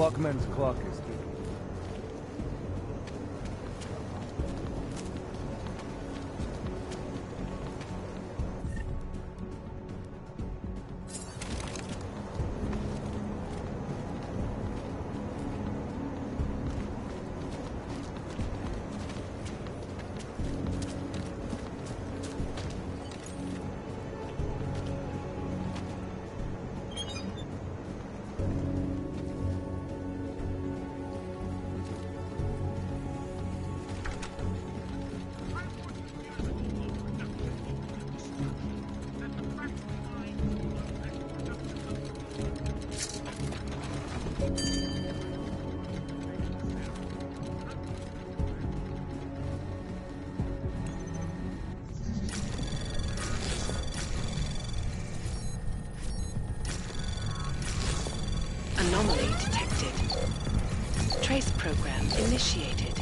Clockman's clock is ticking. Anomaly detected. Trace program initiated.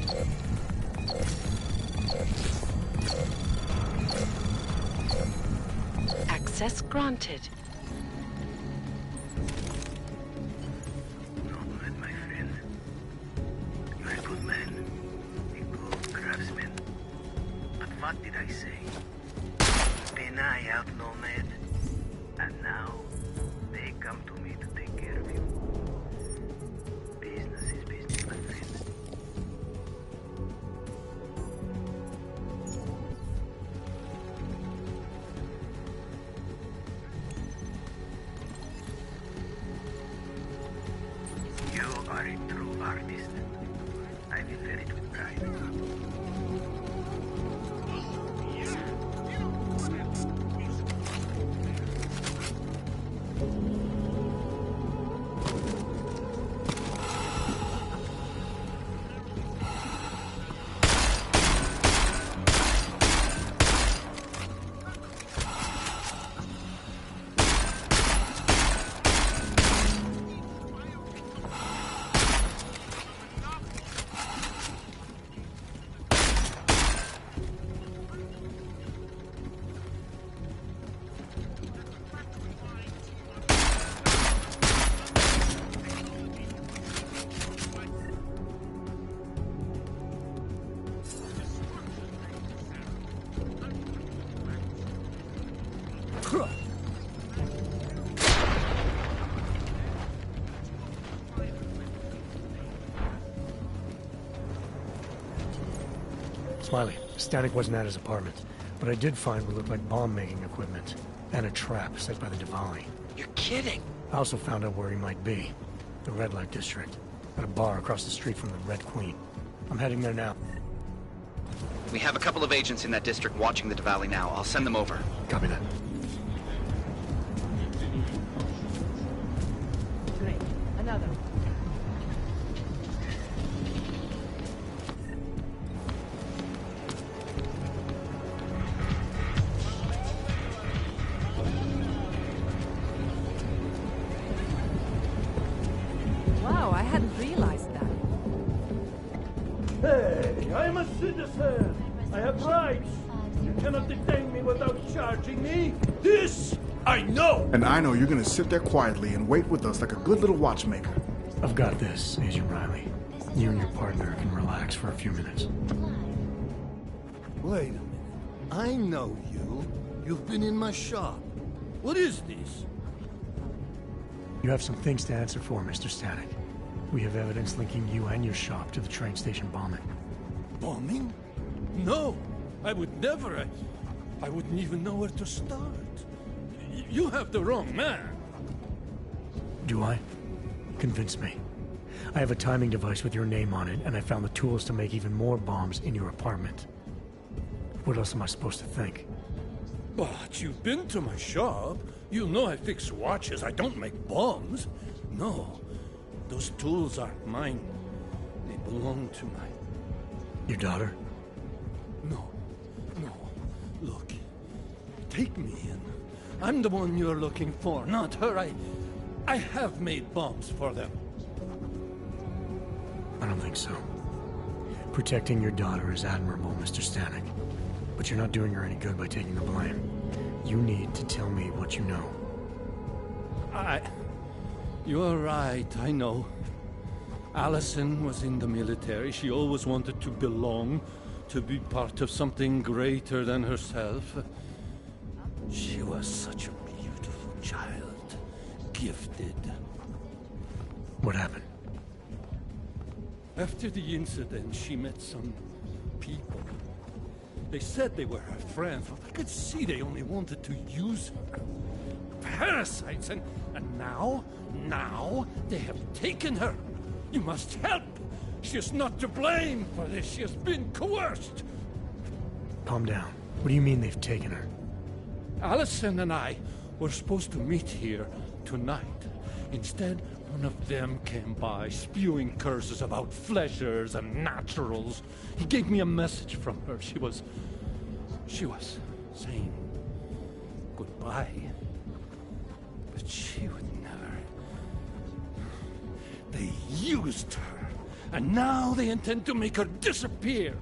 Access granted. Not bad, my friend. You're a good man. A good craftsman. But what did I say? Keep an eye out, Nomad. And now, they come to me to take care of you. Business is business, my friend. You are a true artist. I will wear it with pride. Smiley, Static wasn't at his apartment, but I did find what looked like bomb-making equipment and a trap set by the Diwali. You're kidding! I also found out where he might be. The Red Light District. At a bar across the street from the Red Queen. I'm heading there now. We have a couple of agents in that district watching the Diwali now. I'll send them over. Copy that. Great. Another. Wow, I hadn't realized that. Hey, I'm a citizen. I have rights. You cannot detain me without charging me. This I know. And I know you're gonna sit there quietly and wait with us like a good little watchmaker. I've got this, Agent Riley. You and your partner can relax for a few minutes. Wait a minute. I know you. You've been in my shop. What is this? You have some things to answer for, Mr. Static. We have evidence linking you and your shop to the train station bombing. Bombing? No, I would never. I wouldn't even know where to start. You have the wrong man. Do I? Convince me. I have a timing device with your name on it, and I found the tools to make even more bombs in your apartment. What else am I supposed to think? But you've been to my shop. You know I fix watches. I don't make bombs. No, those tools aren't mine. They belong to my... Your daughter? No. Look, take me in. I'm the one you're looking for, not her. I have made bombs for them. I don't think so. Protecting your daughter is admirable, Mr. Static. But you're not doing her any good by taking the blame. You need to tell me what you know. You're right, I know. Allison was in the military. She always wanted to belong, to be part of something greater than herself. She was such a beautiful child, gifted. What happened? After the incident, she met some people. They said they were her friends, but I could see they only wanted to use her. Parasites, and now they have taken her. You must help! She is not to blame for this. She has been coerced. Calm down. What do you mean they've taken her? Allison and I were supposed to meet here tonight. Instead, one of them came by, spewing curses about fleshers and naturals. He gave me a message from her. She was saying goodbye. But she would never. They used her, and now they intend to make her disappear.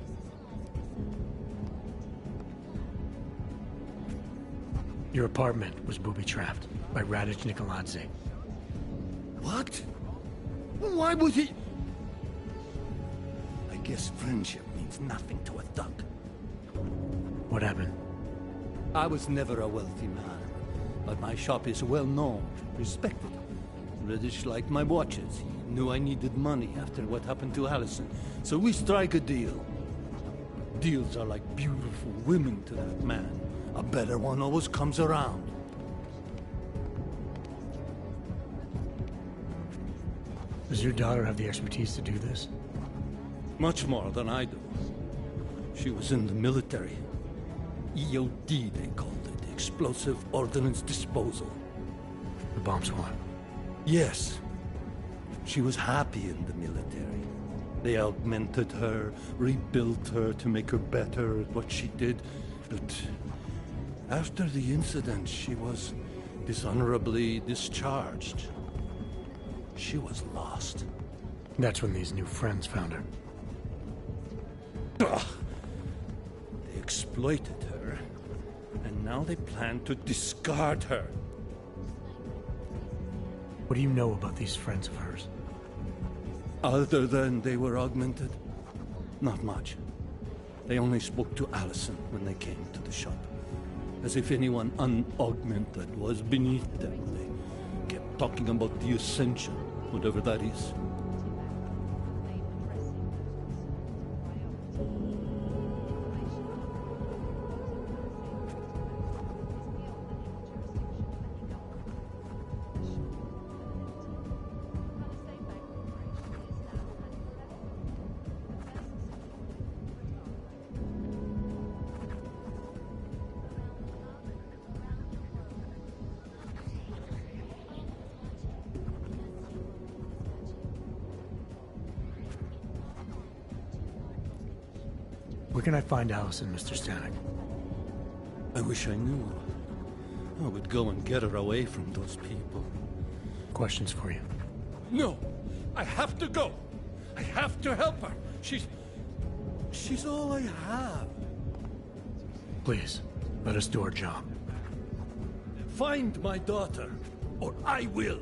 Your apartment was booby-trapped by Radic Nikoladze. What? Why would he? I guess friendship means nothing to a thug. What happened? I was never a wealthy man, but my shop is well known, respected. Radic liked my watches. He knew I needed money after what happened to Allison, so we strike a deal. Deals are like beautiful women to that man. A better one always comes around. Does your daughter have the expertise to do this? Much more than I do. She was in the military. EOD, they called it. Explosive Ordnance Disposal. The bomb squad. Yes. She was happy in the military. They augmented her, rebuilt her to make her better at what she did. But after the incident, she was dishonorably discharged. She was lost. That's when these new friends found her. Ugh. They exploited her, and now they plan to discard her. What do you know about these friends of hers? Other than they were augmented? Not much. They only spoke to Allison when they came to the shop. As if anyone unaugmented was beneath them. They kept talking about the Ascension, whatever that is. Where can I find Allison, Mr. Stanek? I wish I knew. I would go and get her away from those people. Questions for you. No! I have to go! I have to help her! She's all I have. Please, let us do our job. Find my daughter, or I will!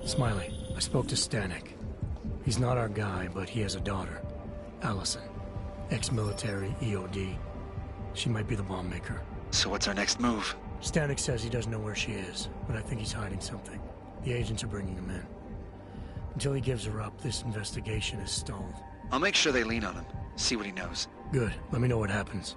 Smiley, I spoke to Stanek. He's not our guy, but he has a daughter, Allison. Ex-military, EOD. She might be the bomb maker. So what's our next move? Stanek says he doesn't know where she is, but I think he's hiding something. The agents are bringing him in. Until he gives her up, this investigation is stalled. I'll make sure they lean on him. See what he knows. Good. Let me know what happens.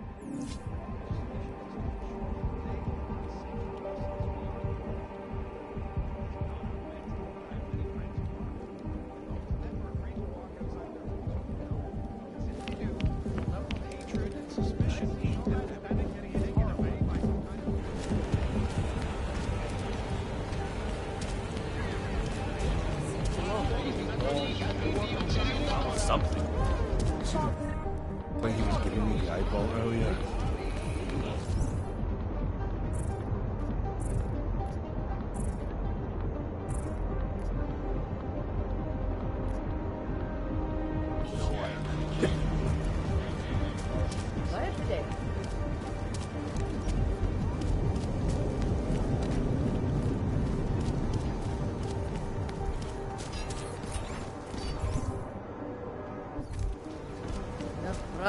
Something. When he was giving me the eyeball earlier.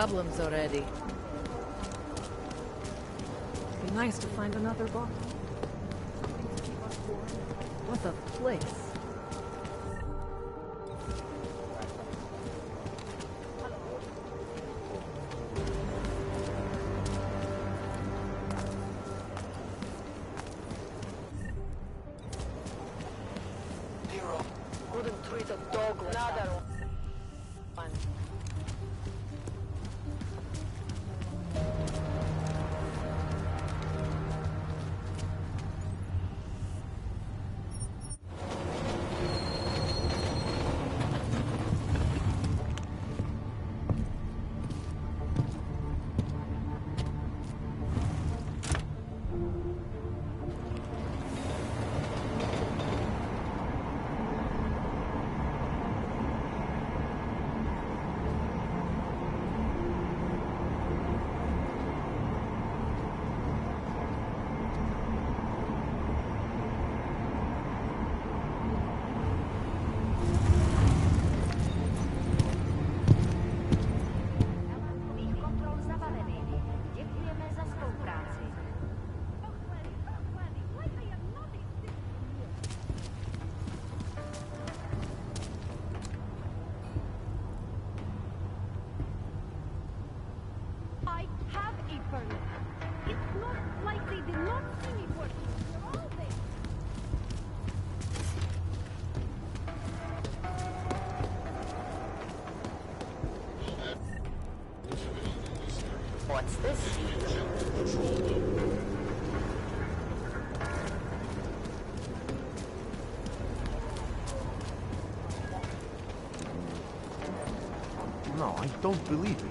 problems already. Be nice to find another bar. Something to keep us warm. What a place. Wouldn't treat a dog like another one. Kontrol zabavený. Děkujeme za spolupráci. I have a permit. It's not like they did not see me working. You're all there. What's this? No, I don't believe it.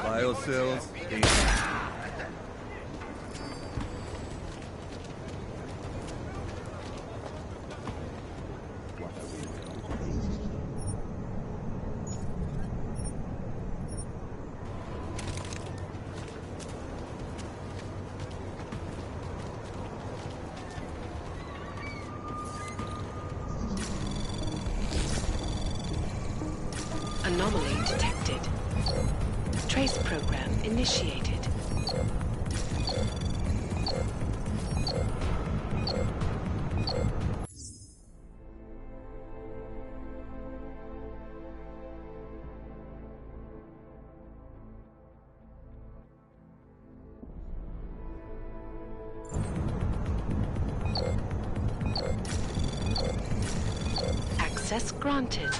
Biocells. Anomaly detected. Trace program initiated. Access granted.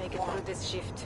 make it through this shift.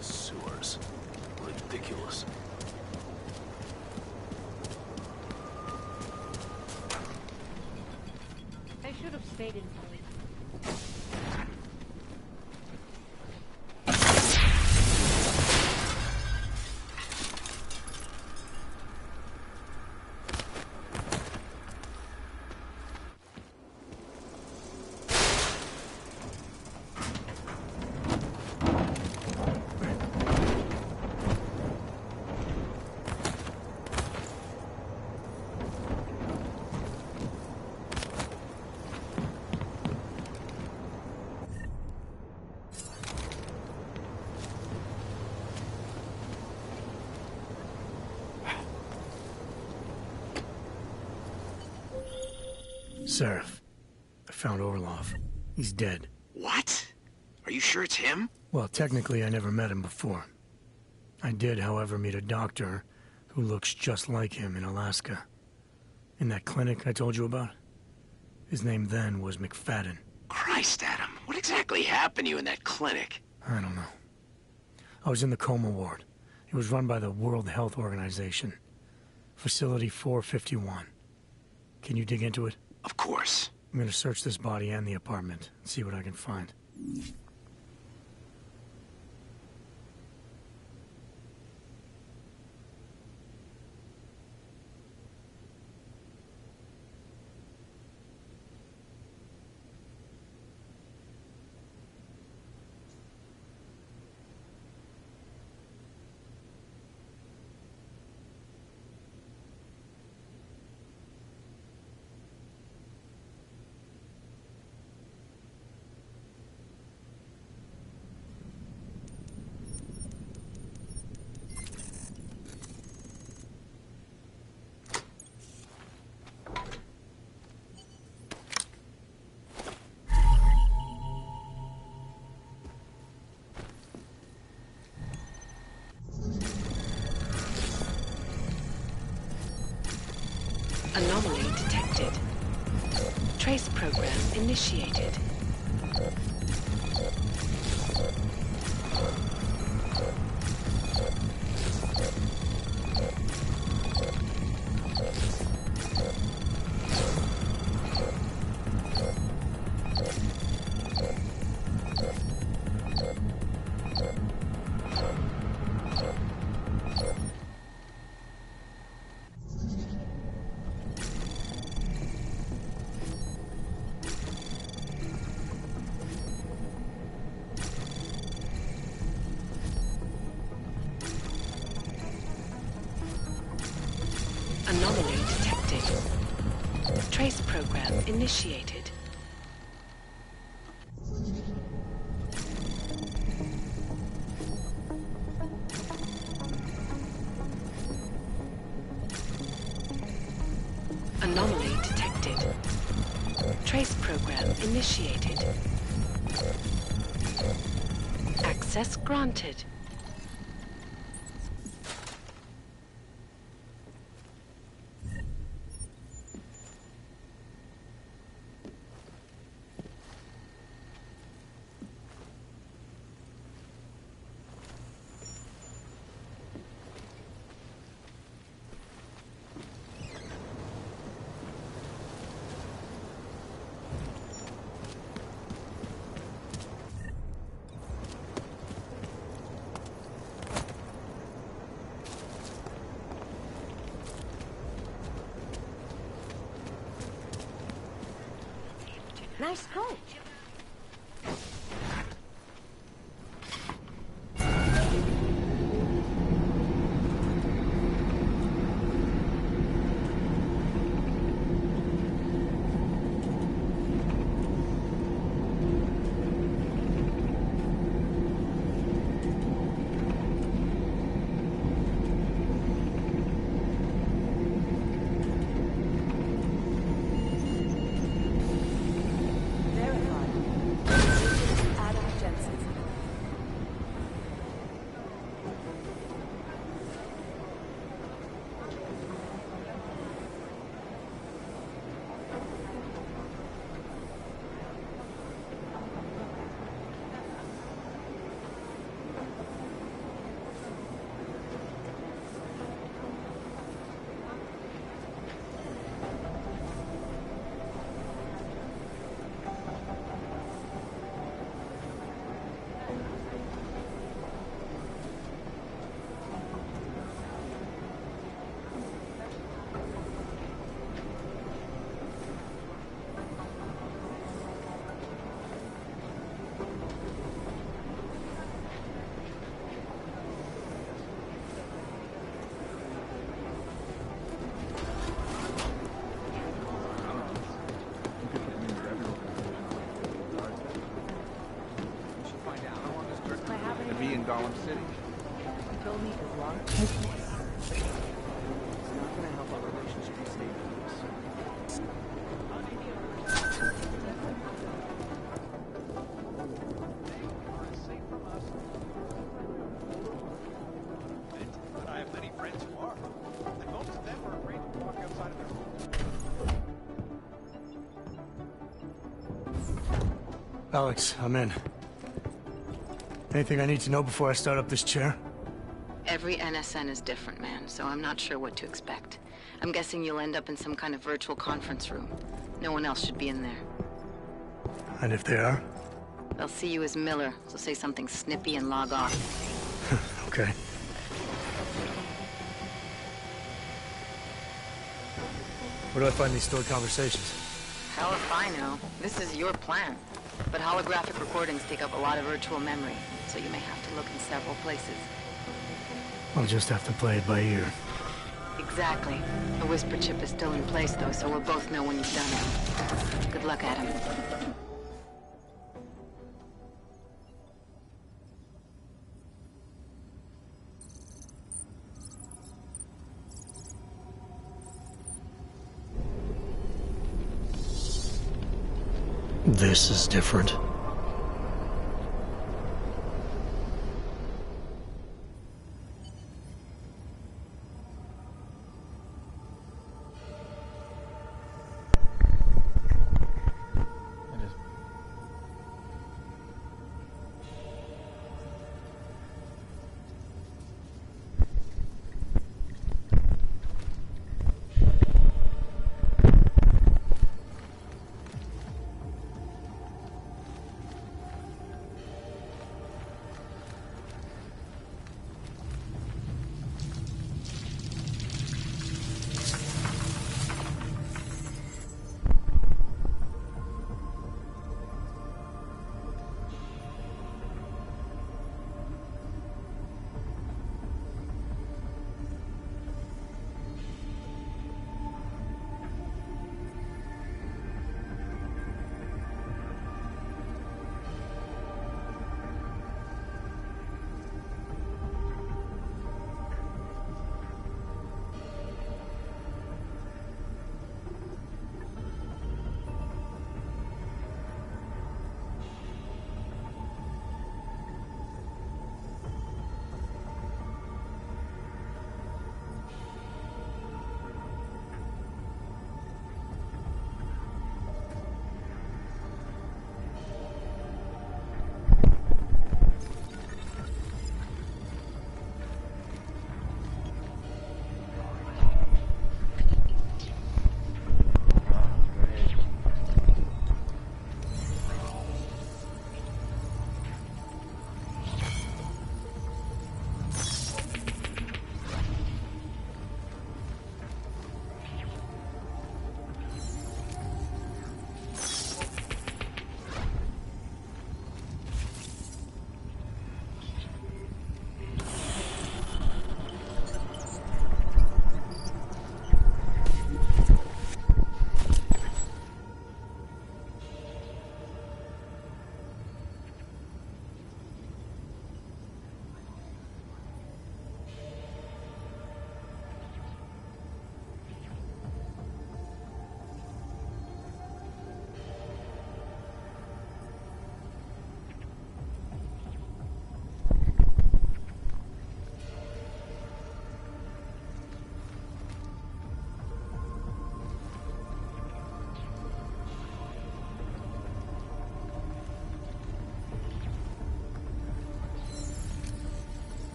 Sewers. Ridiculous. I should have stayed in place. Seraph, I found Orlov. He's dead. What? Are you sure it's him? Well, technically, I never met him before. I did, however, meet a doctor who looks just like him in Alaska. In that clinic I told you about. His name then was McFadden. Christ, Adam. What exactly happened to you in that clinic? I don't know. I was in the coma ward. It was run by the World Health Organization. Facility 451. Can you dig into it? Of course. I'm gonna search this body and the apartment and see what I can find. Anomaly detected. Trace program initiated. Anomaly detected. Trace program initiated. Anomaly detected. Trace program initiated. Access granted. Nice coat. in Gollum City. You told me Islam. It's not gonna help our relationship with State Police. But I have many friends who are. And most of them are afraid to walk outside of their home. Alex, I'm in. Anything I need to know before I start up this chair? Every NSN is different, man, so I'm not sure what to expect. I'm guessing you'll end up in some kind of virtual conference room. No one else should be in there. And if they are? They'll see you as Miller, so say something snippy and log off. Okay. Where do I find these stored conversations? Hell if I know. This is your plan. But holographic recordings take up a lot of virtual memory, so you may have to look in several places. I'll just have to play it by ear. Exactly. The whisper chip is still in place, though, so we'll both know when you've done it. Good luck, Adam. This is different.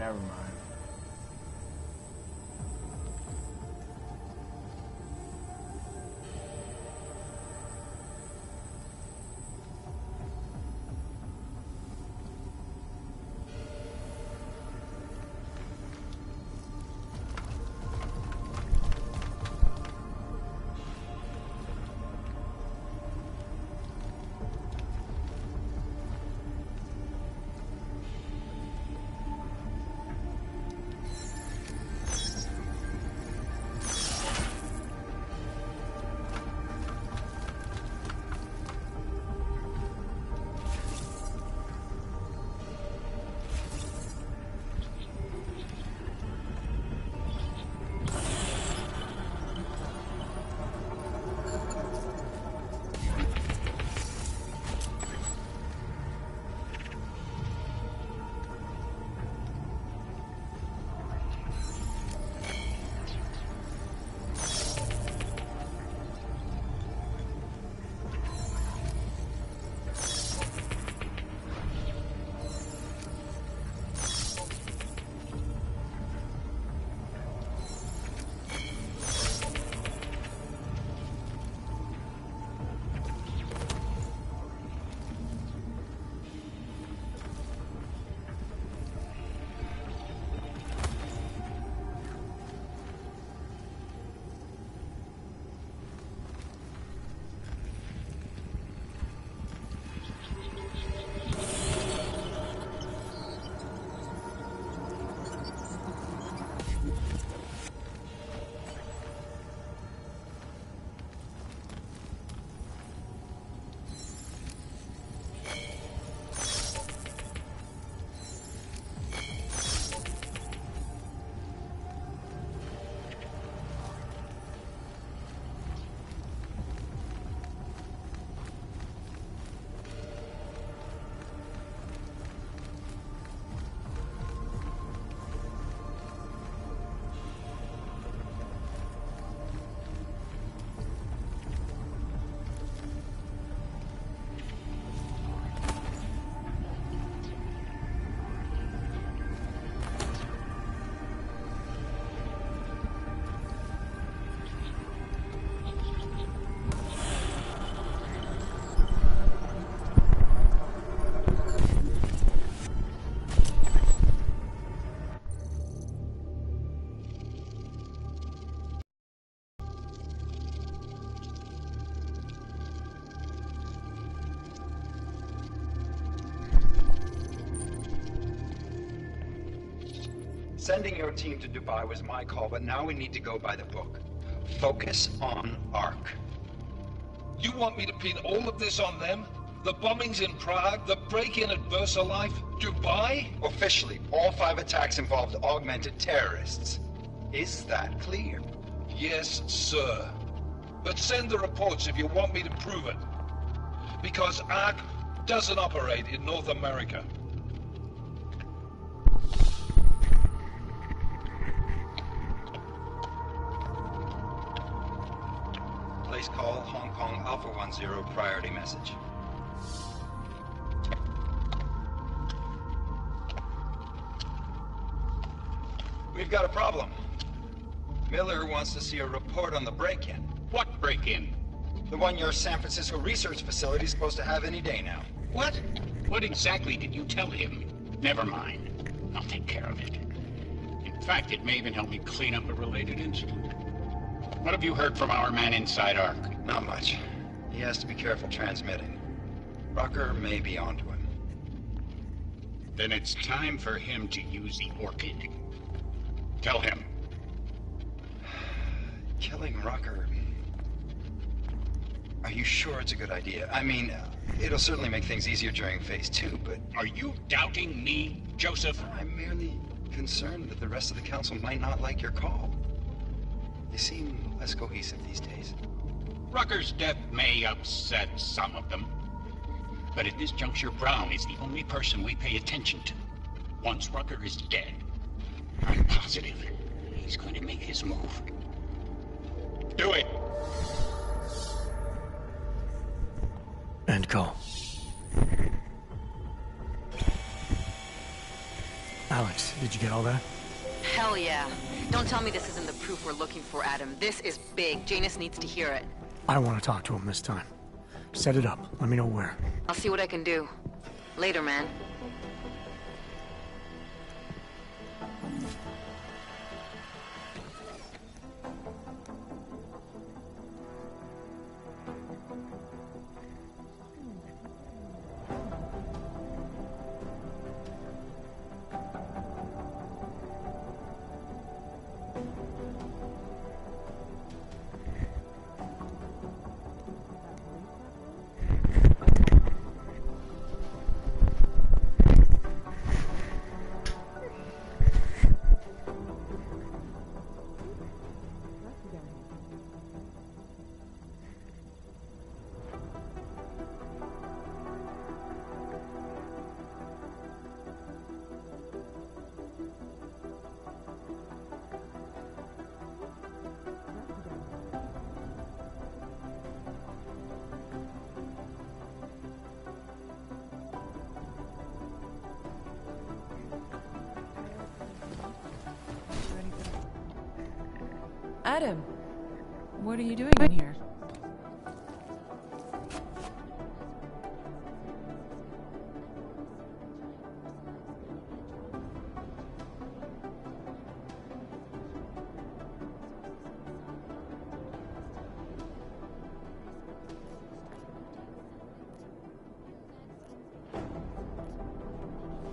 Never mind. Sending your team to Dubai was my call, but now we need to go by the book. Focus on Ark. You want me to pin all of this on them? The bombings in Prague, the break-in at VersaLife, Dubai? Officially, all 5 attacks involved augmented terrorists. Is that clear? Yes, sir. But send the reports if you want me to prove it. Because Ark doesn't operate in North America. Place call Hong Kong Alpha 10 priority message. We've got a problem. Miller wants to see a report on the break-in. What break-in? The one your San Francisco research facility is supposed to have any day now. What? What exactly did you tell him? Never mind. I'll take care of it. In fact, it may even help me clean up a related incident. What have you heard from our man inside Ark? Not much. He has to be careful transmitting. Rucker may be onto him. Then it's time for him to use the Orchid. Tell him. Killing Rucker... Are you sure it's a good idea? I mean, it'll certainly make things easier during Phase 2, but... Are you doubting me, Joseph? I'm merely concerned that the rest of the Council might not like your call. They seem less cohesive these days. Rucker's death may upset some of them. But at this juncture, Brown is the only person we pay attention to. Once Rucker is dead, I'm positive he's going to make his move. Do it! End call. Alex, Did you get all that? Hell yeah. Don't tell me this isn't the proof we're looking for, Adam. This is big. Janus needs to hear it. I want to talk to him this time. Set it up. Let me know where. I'll see what I can do. Later, man. Adam, what are you doing in here?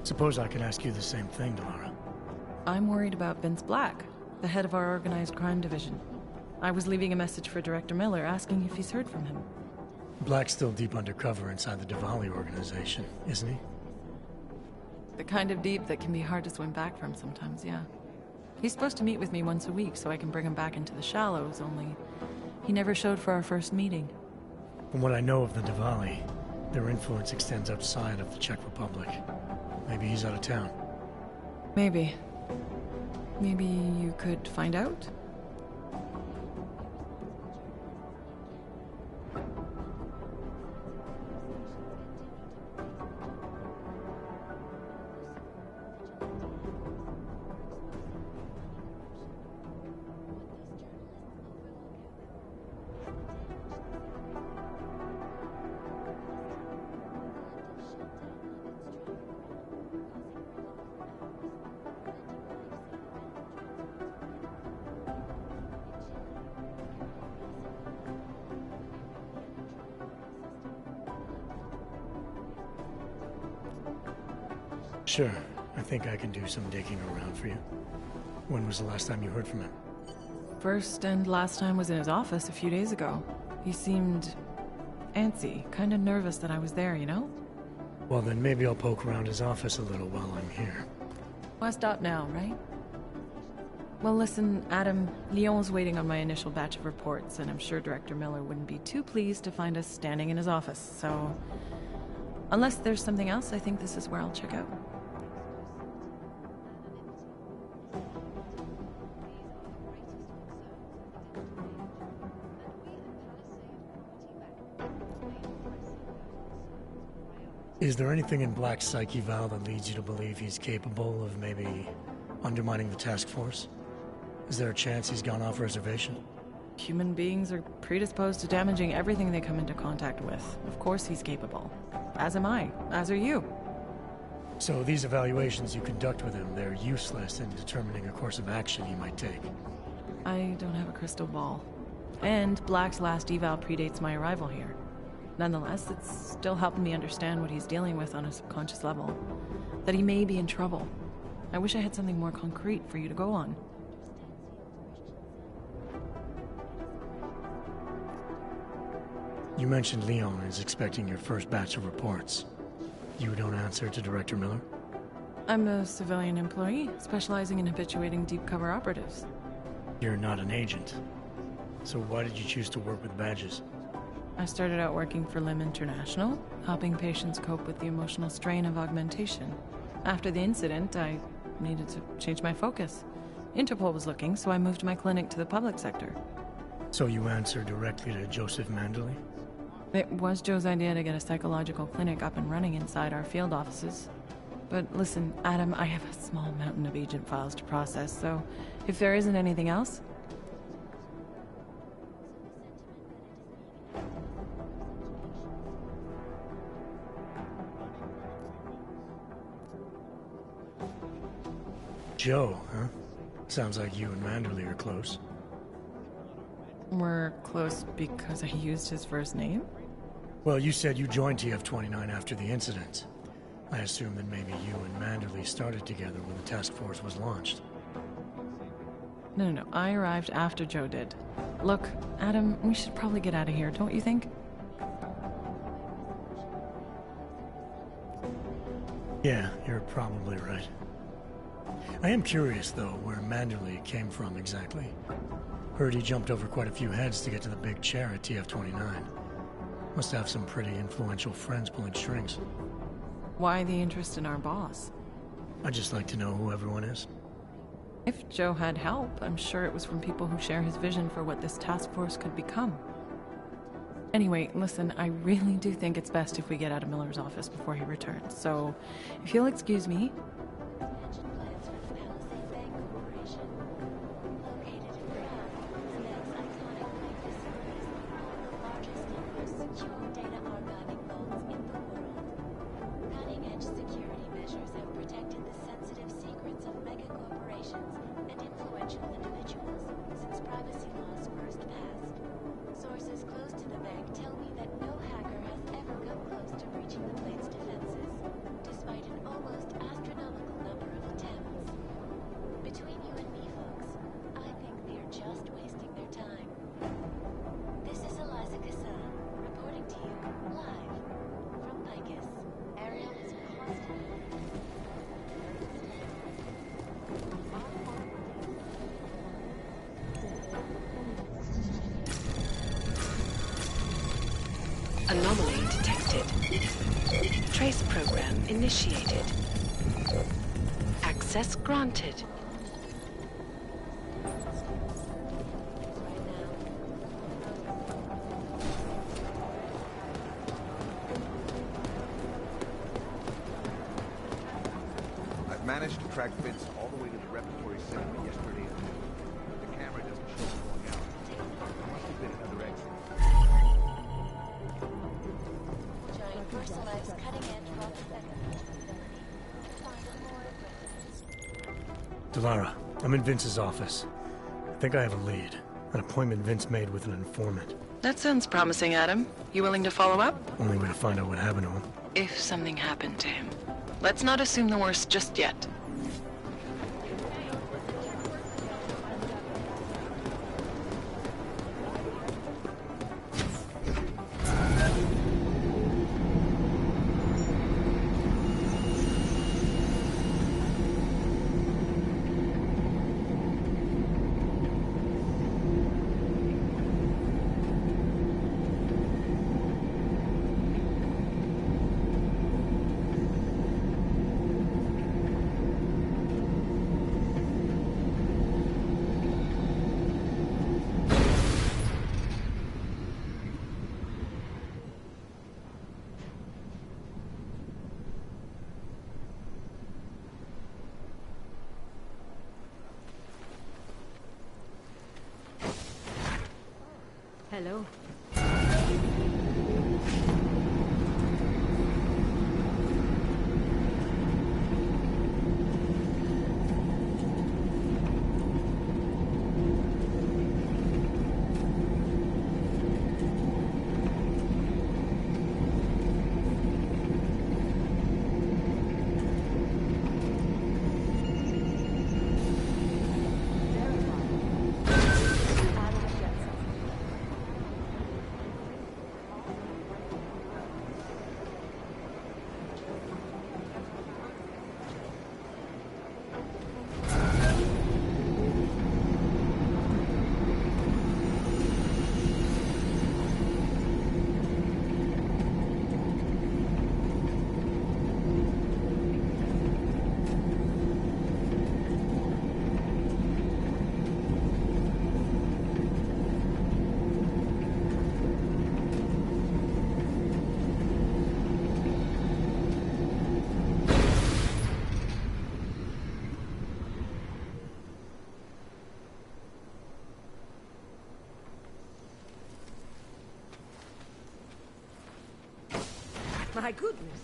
Suppose I could ask you the same thing, Delara. I'm worried about Vince Black, the head of our organized crime division. I was leaving a message for Director Miller asking if he's heard from him. Black's still deep undercover inside the Diwali organization, isn't he? The kind of deep that can be hard to swim back from sometimes, yeah. He's supposed to meet with me once a week so I can bring him back into the shallows, only he never showed for our first meeting. From what I know of the Diwali, their influence extends outside of the Czech Republic. Maybe he's out of town. Maybe. Maybe you could find out? Sure. I think I can do some digging around for you. When was the last time you heard from him? First and last time was in his office a few days ago. He seemed antsy, kind of nervous that I was there, you know? Well, then maybe I'll poke around his office a little while I'm here. Why stop now, right? Well, listen, Adam, Lyon's waiting on my initial batch of reports, and I'm sure Director Miller wouldn't be too pleased to find us standing in his office, so... Unless there's something else, I think this is where I'll check out. Is there anything in Black's psyche, Val, that leads you to believe he's capable of maybe undermining the task force? Is there a chance he's gone off reservation? Human beings are predisposed to damaging everything they come into contact with. Of course he's capable. As am I. As are you. So these evaluations you conduct with him, they're useless in determining a course of action he might take. I don't have a crystal ball. And Black's last eval predates my arrival here. Nonetheless, it's still helping me understand what he's dealing with on a subconscious level. That he may be in trouble. I wish I had something more concrete for you to go on. You mentioned Leon is expecting your first batch of reports. You don't answer to Director Miller? I'm a civilian employee, specializing in habituating deep cover operatives. You're not an agent. So why did you choose to work with badges? I started out working for LIM International, helping patients cope with the emotional strain of augmentation. After the incident, I needed to change my focus. Interpol was looking, so I moved my clinic to the public sector. So you answer directly to Joseph Mandley? It was Joe's idea to get a psychological clinic up and running inside our field offices. But listen, Adam, I have a small mountain of agent files to process, so if there isn't anything else... Joe, huh? Sounds like you and Manderley are close. We're close because I used his first name? Well, you said you joined TF-29 after the incident. I assume that maybe you and Manderley started together when the task force was launched. No. I arrived after Joe did. Look, Adam, we should probably get out of here, don't you think? Yeah, you're probably right. I am curious, though, where Manderley came from exactly. Heard he jumped over quite a few heads to get to the big chair at TF-29. Must have some pretty influential friends pulling strings. Why the interest in our boss? I'd just like to know who everyone is. If Joe had help, I'm sure it was from people who share his vision for what this task force could become. Anyway, listen, I really do think it's best if we get out of Miller's office before he returns, so if you'll excuse me... Anomaly detected. Trace program initiated. Access granted. I've managed to track Vince all the way to the repertory cinema yesterday at noon. The camera doesn't show him going out. There must have been another exit. Delara, I'm in Vince's office. I think I have a lead. An appointment Vince made with an informant. That sounds promising, Adam. You willing to follow up? Only way to find out what happened to him. If something happened to him. Let's not assume the worst just yet. Hello. My goodness.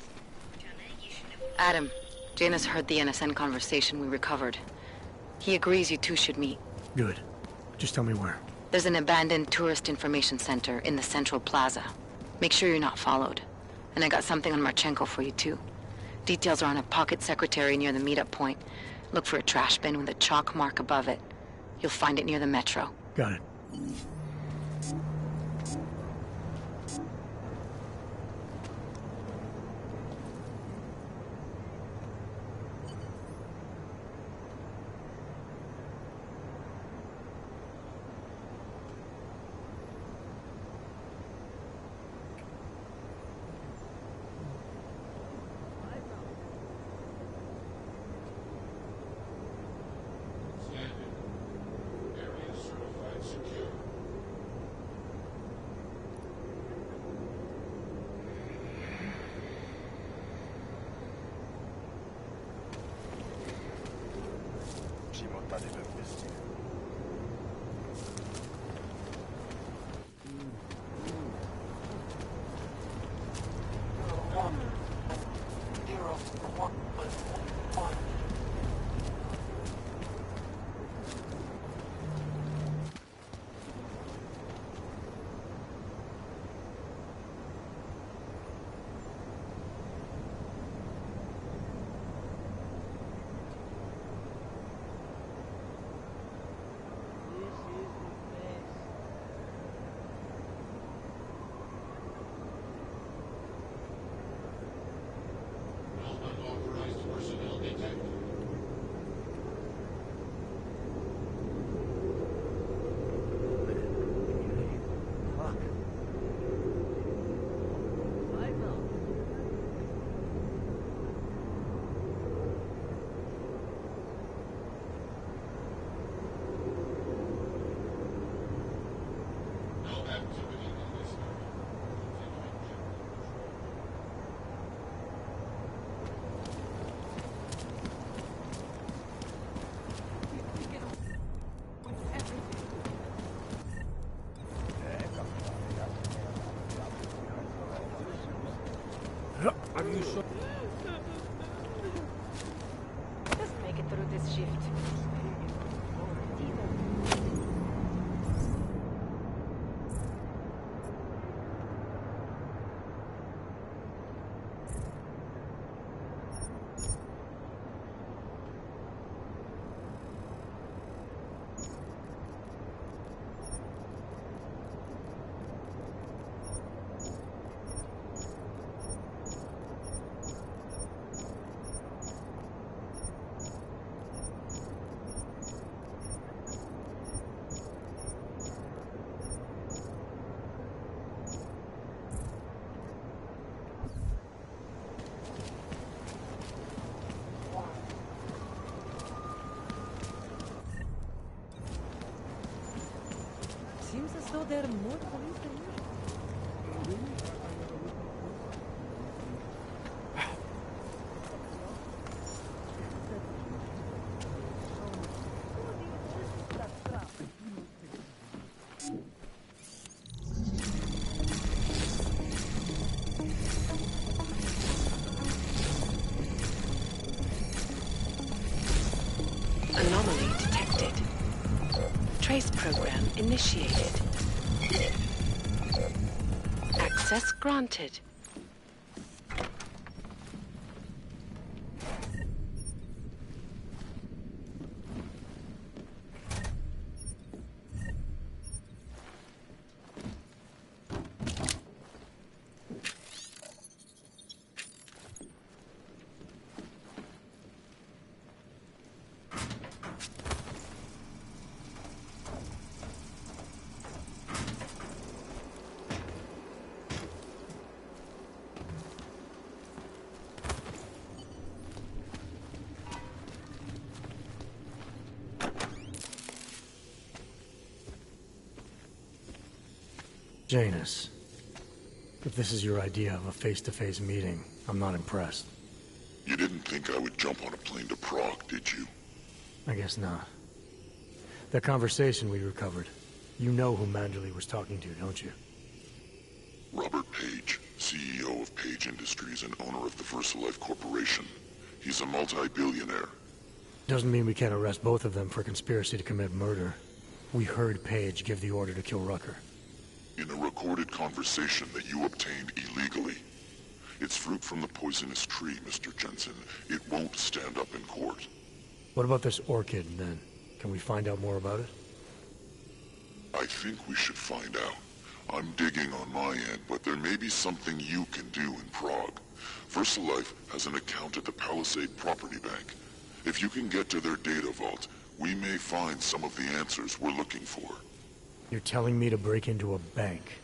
Adam, Janus heard the NSN conversation we recovered. He agrees you two should meet. Good. Just tell me where. There's an abandoned tourist information center in the central plaza. Make sure you're not followed. And I got something on Marchenko for you too. Details are on a pocket secretary near the meetup point. Look for a trash bin with a chalk mark above it. You'll find it near the metro. Got it. Are you sure? Just make it through this shift. Seems as though there are more police than usual. Anomaly detected. Trace program initiated. Access granted. Janus, if this is your idea of a face-to-face meeting, I'm not impressed. You didn't think I would jump on a plane to Prague, did you? I guess not. That conversation we recovered, you know who Manderley was talking to, don't you? Robert Page, CEO of Page Industries and owner of the VersaLife Corporation. He's a multi-billionaire. Doesn't mean we can't arrest both of them for conspiracy to commit murder. We heard Page give the order to kill Rucker. In a recorded conversation that you obtained illegally. It's fruit from the poisonous tree, Mr. Jensen. It won't stand up in court. What about this orchid, then? Can we find out more about it? I think we should find out. I'm digging on my end, but there may be something you can do in Prague. VersaLife has an account at the Palisade Property Bank. If you can get to their data vault, we may find some of the answers we're looking for. You're telling me to break into a bank?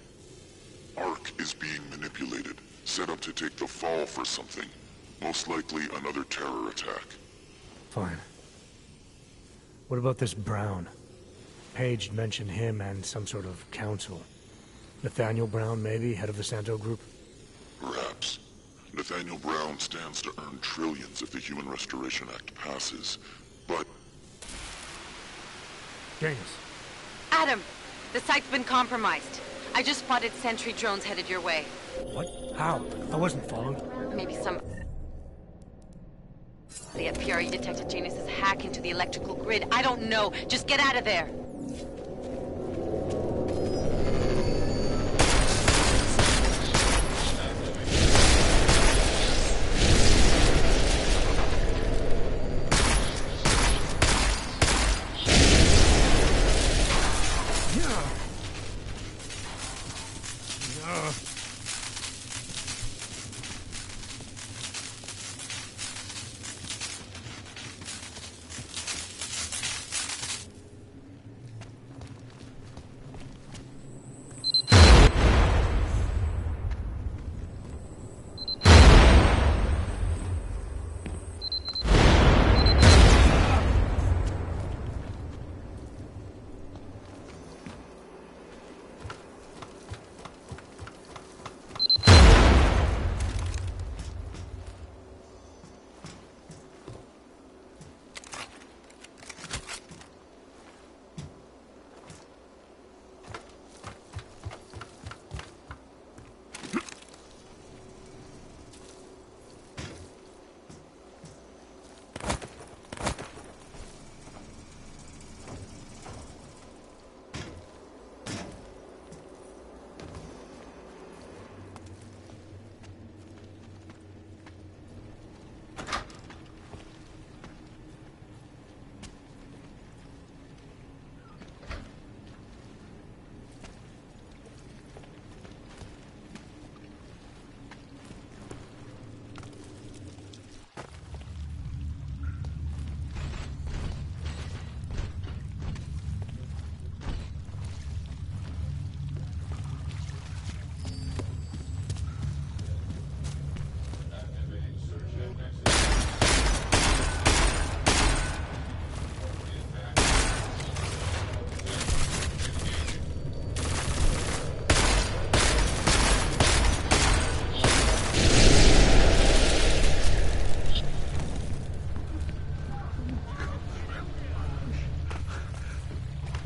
Ark is being manipulated, set up to take the fall for something. Most likely another terror attack. Fine. What about this Brown? Page mentioned him and some sort of council. Nathaniel Brown, maybe, head of the Santo Group? Perhaps. Nathaniel Brown stands to earn trillions if the Human Restoration Act passes, but... Janus. Adam! The site's been compromised. I just spotted sentry drones headed your way. What? How? I wasn't followed. Maybe some... The FPRE detected Janus's hack into the electrical grid. I don't know. Just get out of there.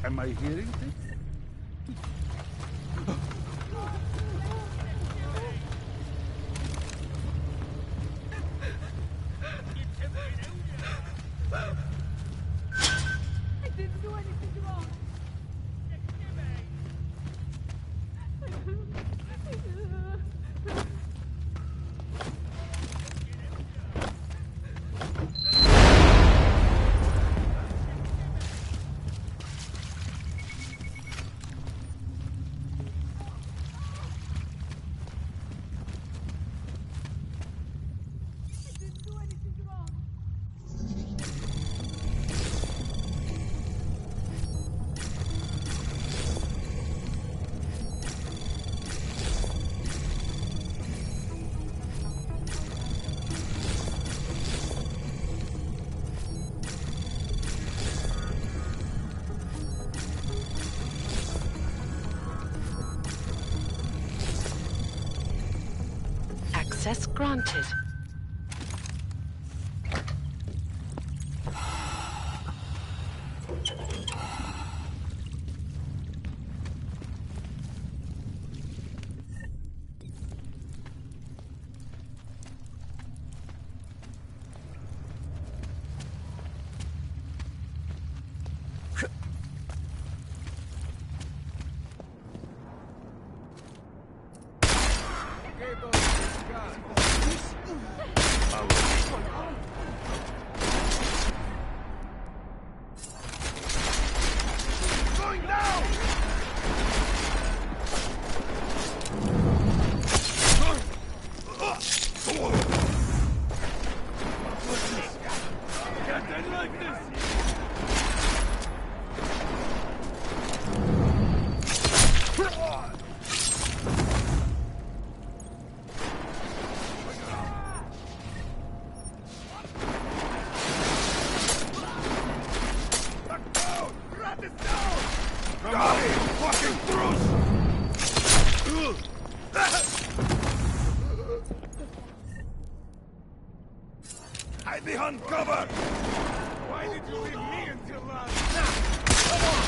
Am I hearing things? I didn't do anything wrong. Access granted. Hide behind cover! Why did you leave me until last? Come on!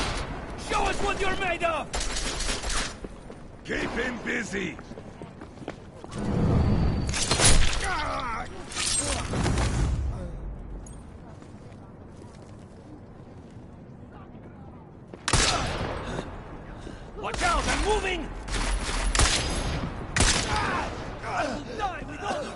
Show us what you're made of! Keep him busy! Watch out, I'm moving! Die, we go!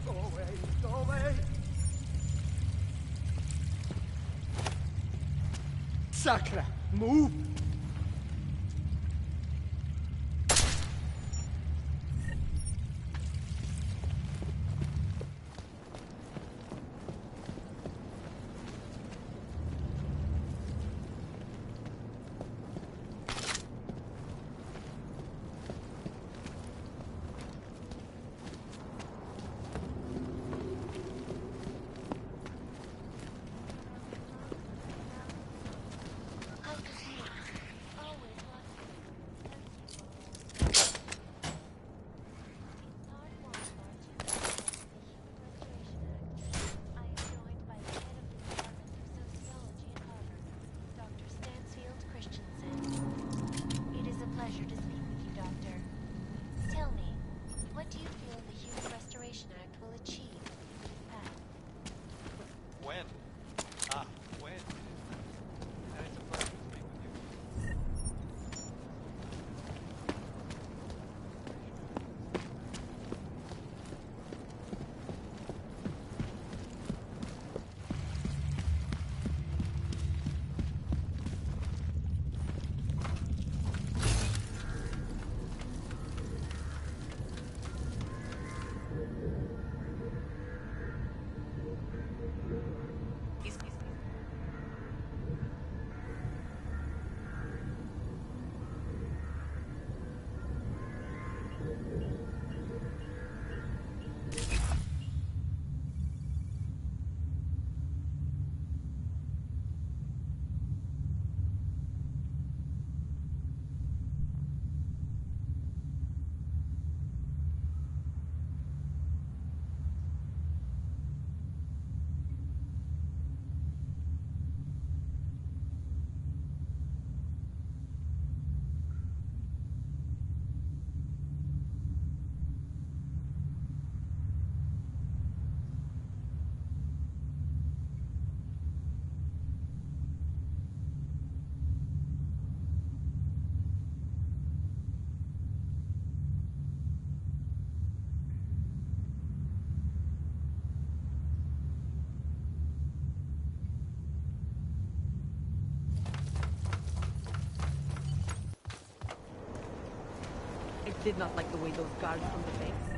Go away, go away! Sakra, move! Did not like the way those guards from the banks.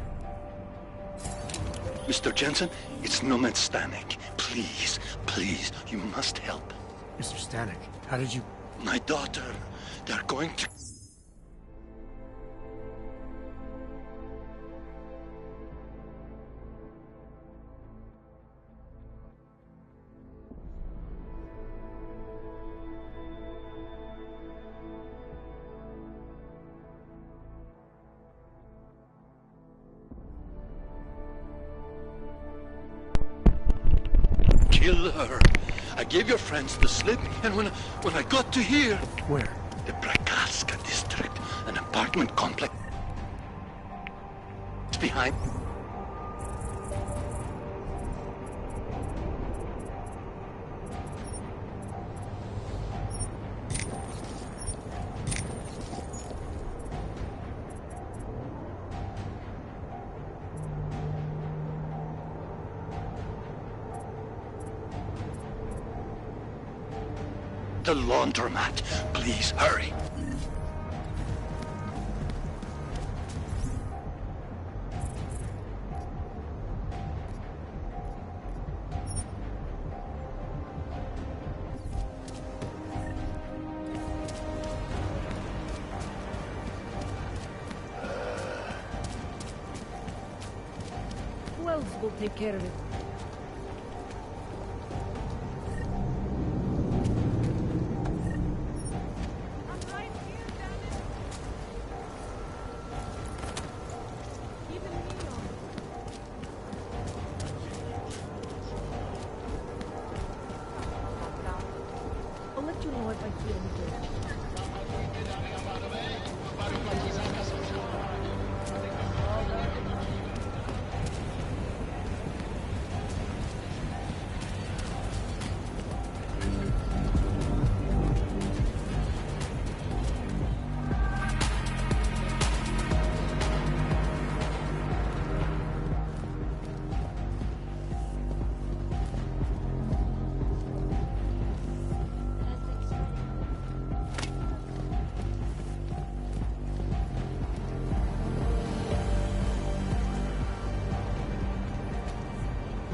Mr. Jensen, it's Nomad Stanek. Please, please, you must help. Mr. Stanek, how did you... My daughter, they're going to... kill her. I gave your friends the slip, and when I got to here... Where? The Brakaska district, an apartment complex. It's behind... the laundromat. Please, hurry. Who else will take care of it? I'll let you know if I see anything.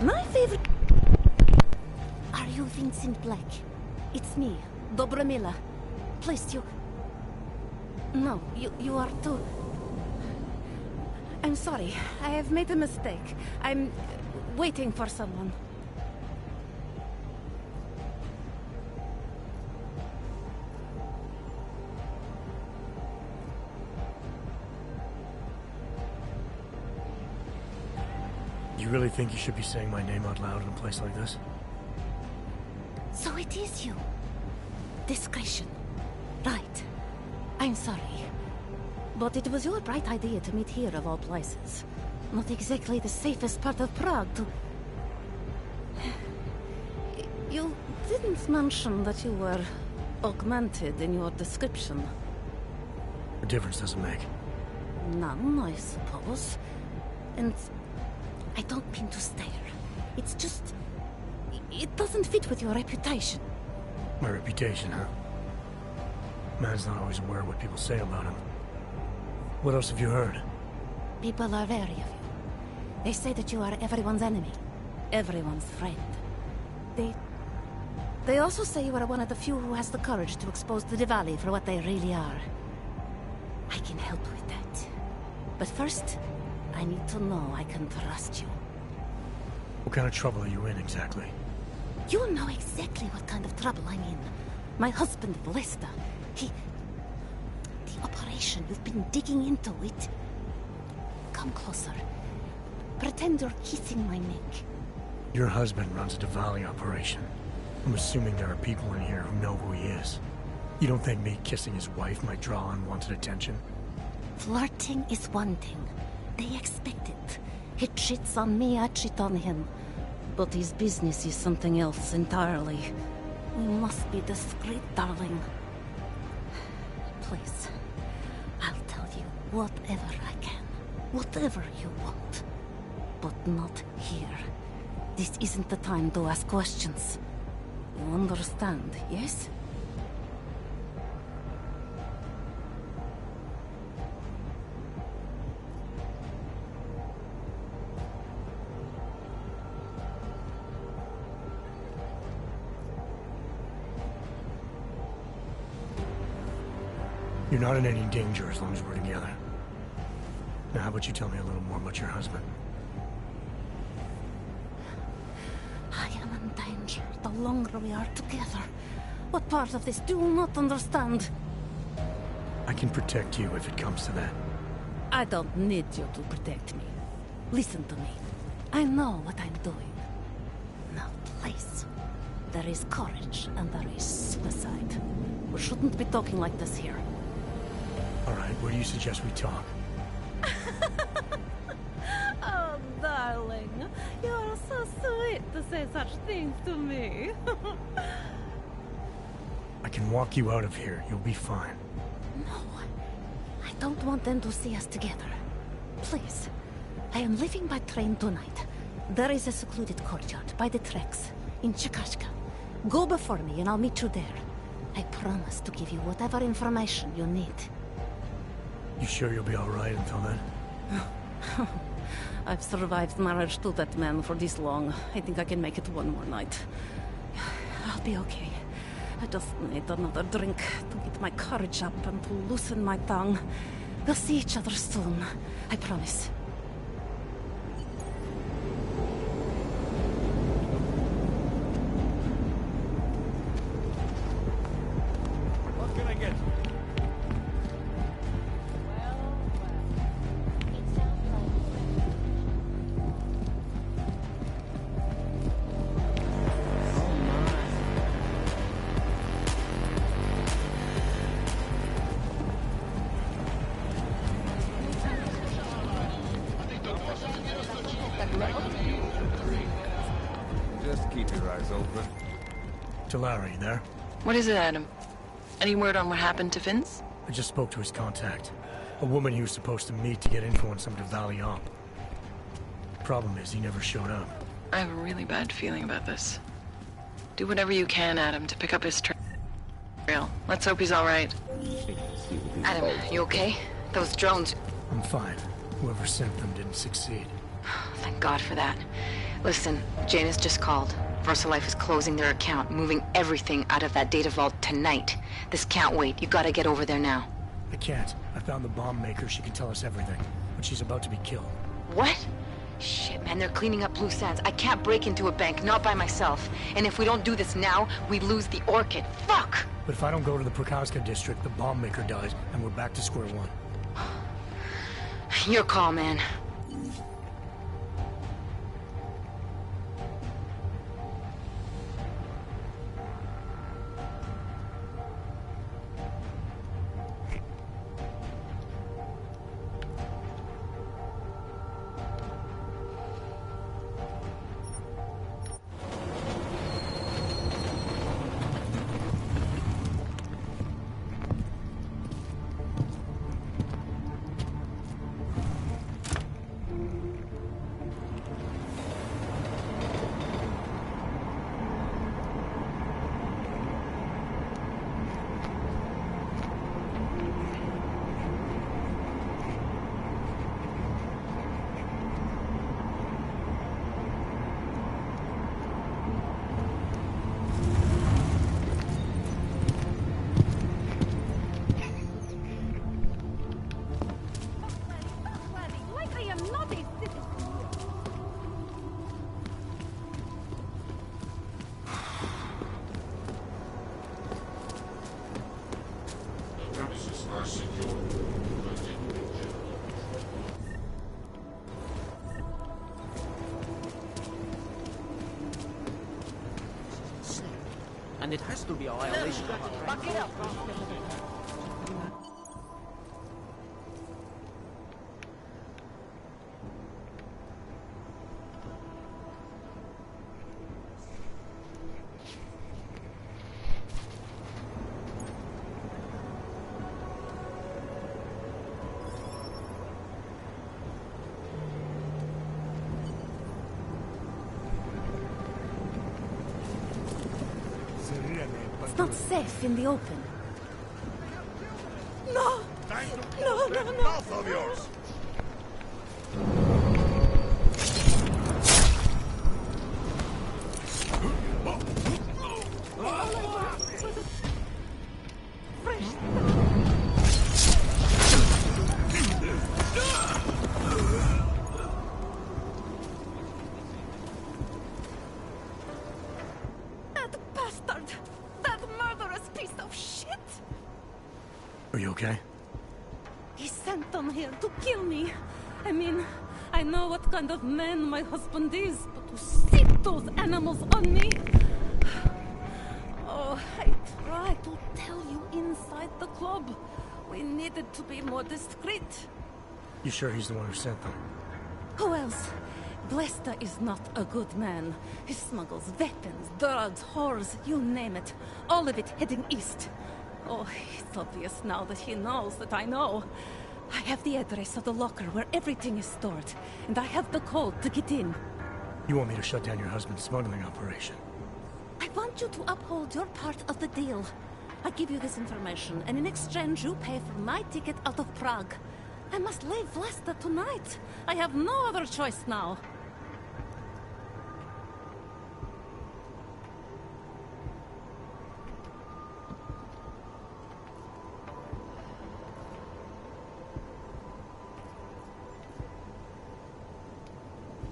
My favorite... Are you Vincent Black? It's me, Dobramila. Please, you... No, you are too... I'm sorry. I have made a mistake. I'm waiting for someone. You really think you should be saying my name out loud in a place like this? So it is you. Discretion. Right. I'm sorry. But it was your bright idea to meet here of all places. Not exactly the safest part of Prague to... You didn't mention that you were augmented in your description. What difference does it make? None, I suppose. And I don't mean to stare. It's just... It doesn't fit with your reputation. My reputation, huh? Man's not always aware of what people say about him. What else have you heard? People are wary of you. They say that you are everyone's enemy. Everyone's friend. They also say you are one of the few who has the courage to expose the Diwali for what they really are. I can help with that. But first, I need to know I can trust you. What kind of trouble are you in, exactly? You know exactly what kind of trouble I'm in. My husband, Lester, the operation you've been digging into it. Come closer. Pretend you're kissing my neck. Your husband runs a Diwali operation. I'm assuming there are people in here who know who he is. You don't think me kissing his wife might draw unwanted attention? Flirting is one thing. They expect it. He cheats on me, I cheat on him. But his business is something else entirely. We must be discreet, darling. Please, I'll tell you whatever I can. Whatever you want. But not here. This isn't the time to ask questions. You understand, yes? You're not in any danger as long as we're together. Now, how about you tell me a little more about your husband? I am in danger the longer we are together. What part of this do you not understand? I can protect you if it comes to that. I don't need you to protect me. Listen to me. I know what I'm doing. Now, please, There is courage and there is suicide. We shouldn't be talking like this here. All right, where do you suggest we talk? Oh, darling. You are so sweet to say such things to me. I can walk you out of here. You'll be fine. No. I don't want them to see us together. Please. I am leaving by train tonight. There is a secluded courtyard by the tracks in Chikashka. Go before me and I'll meet you there. I promise to give you whatever information you need. You sure you'll be all right until then? I've survived marriage to that man for this long. I think I can make it one more night. I'll be okay. I just need another drink to get my courage up and to loosen my tongue. We'll see each other soon. I promise. What can I get? Just keep your eyes open. Larry, you there? What is it, Adam? Any word on what happened to Vince? I just spoke to his contact. A woman he was supposed to meet to get info on some Valley op. Problem is, he never showed up. I have a really bad feeling about this. Do whatever you can, Adam, to pick up his trail. Let's hope he's all right. Adam, you okay? Those drones... I'm fine. Whoever sent them didn't succeed. Thank God for that. Listen, Jane has just called. VersaLife is closing their account, moving everything out of that data vault tonight. This can't wait. You gotta get over there now. I can't. I found the bomb maker. She can tell us everything. But she's about to be killed. What? Shit, man, they're cleaning up loose ends. I can't break into a bank, not by myself. And if we don't do this now, we lose the Orchid. Fuck! But if I don't go to the Prokowska district, the bomb maker dies, and we're back to square one. Your call, man. And it has to be a violation. Back it up. It's not safe in the open. No! No, no, no! Mouth of yours! Are you okay? He sent them here to kill me. I mean, I know what kind of man my husband is, but to sit those animals on me... Oh, I tried to tell you inside the club. We needed to be more discreet. You sure he's the one who sent them? Who else? Blesta is not a good man. He smuggles weapons, drugs, whores, you name it. All of it heading east. Oh, it's obvious now that he knows that I know. I have the address of the locker where everything is stored, and I have the code to get in. You want me to shut down your husband's smuggling operation? I want you to uphold your part of the deal. I give you this information, and in exchange you pay for my ticket out of Prague. I must leave Vlasta tonight. I have no other choice now.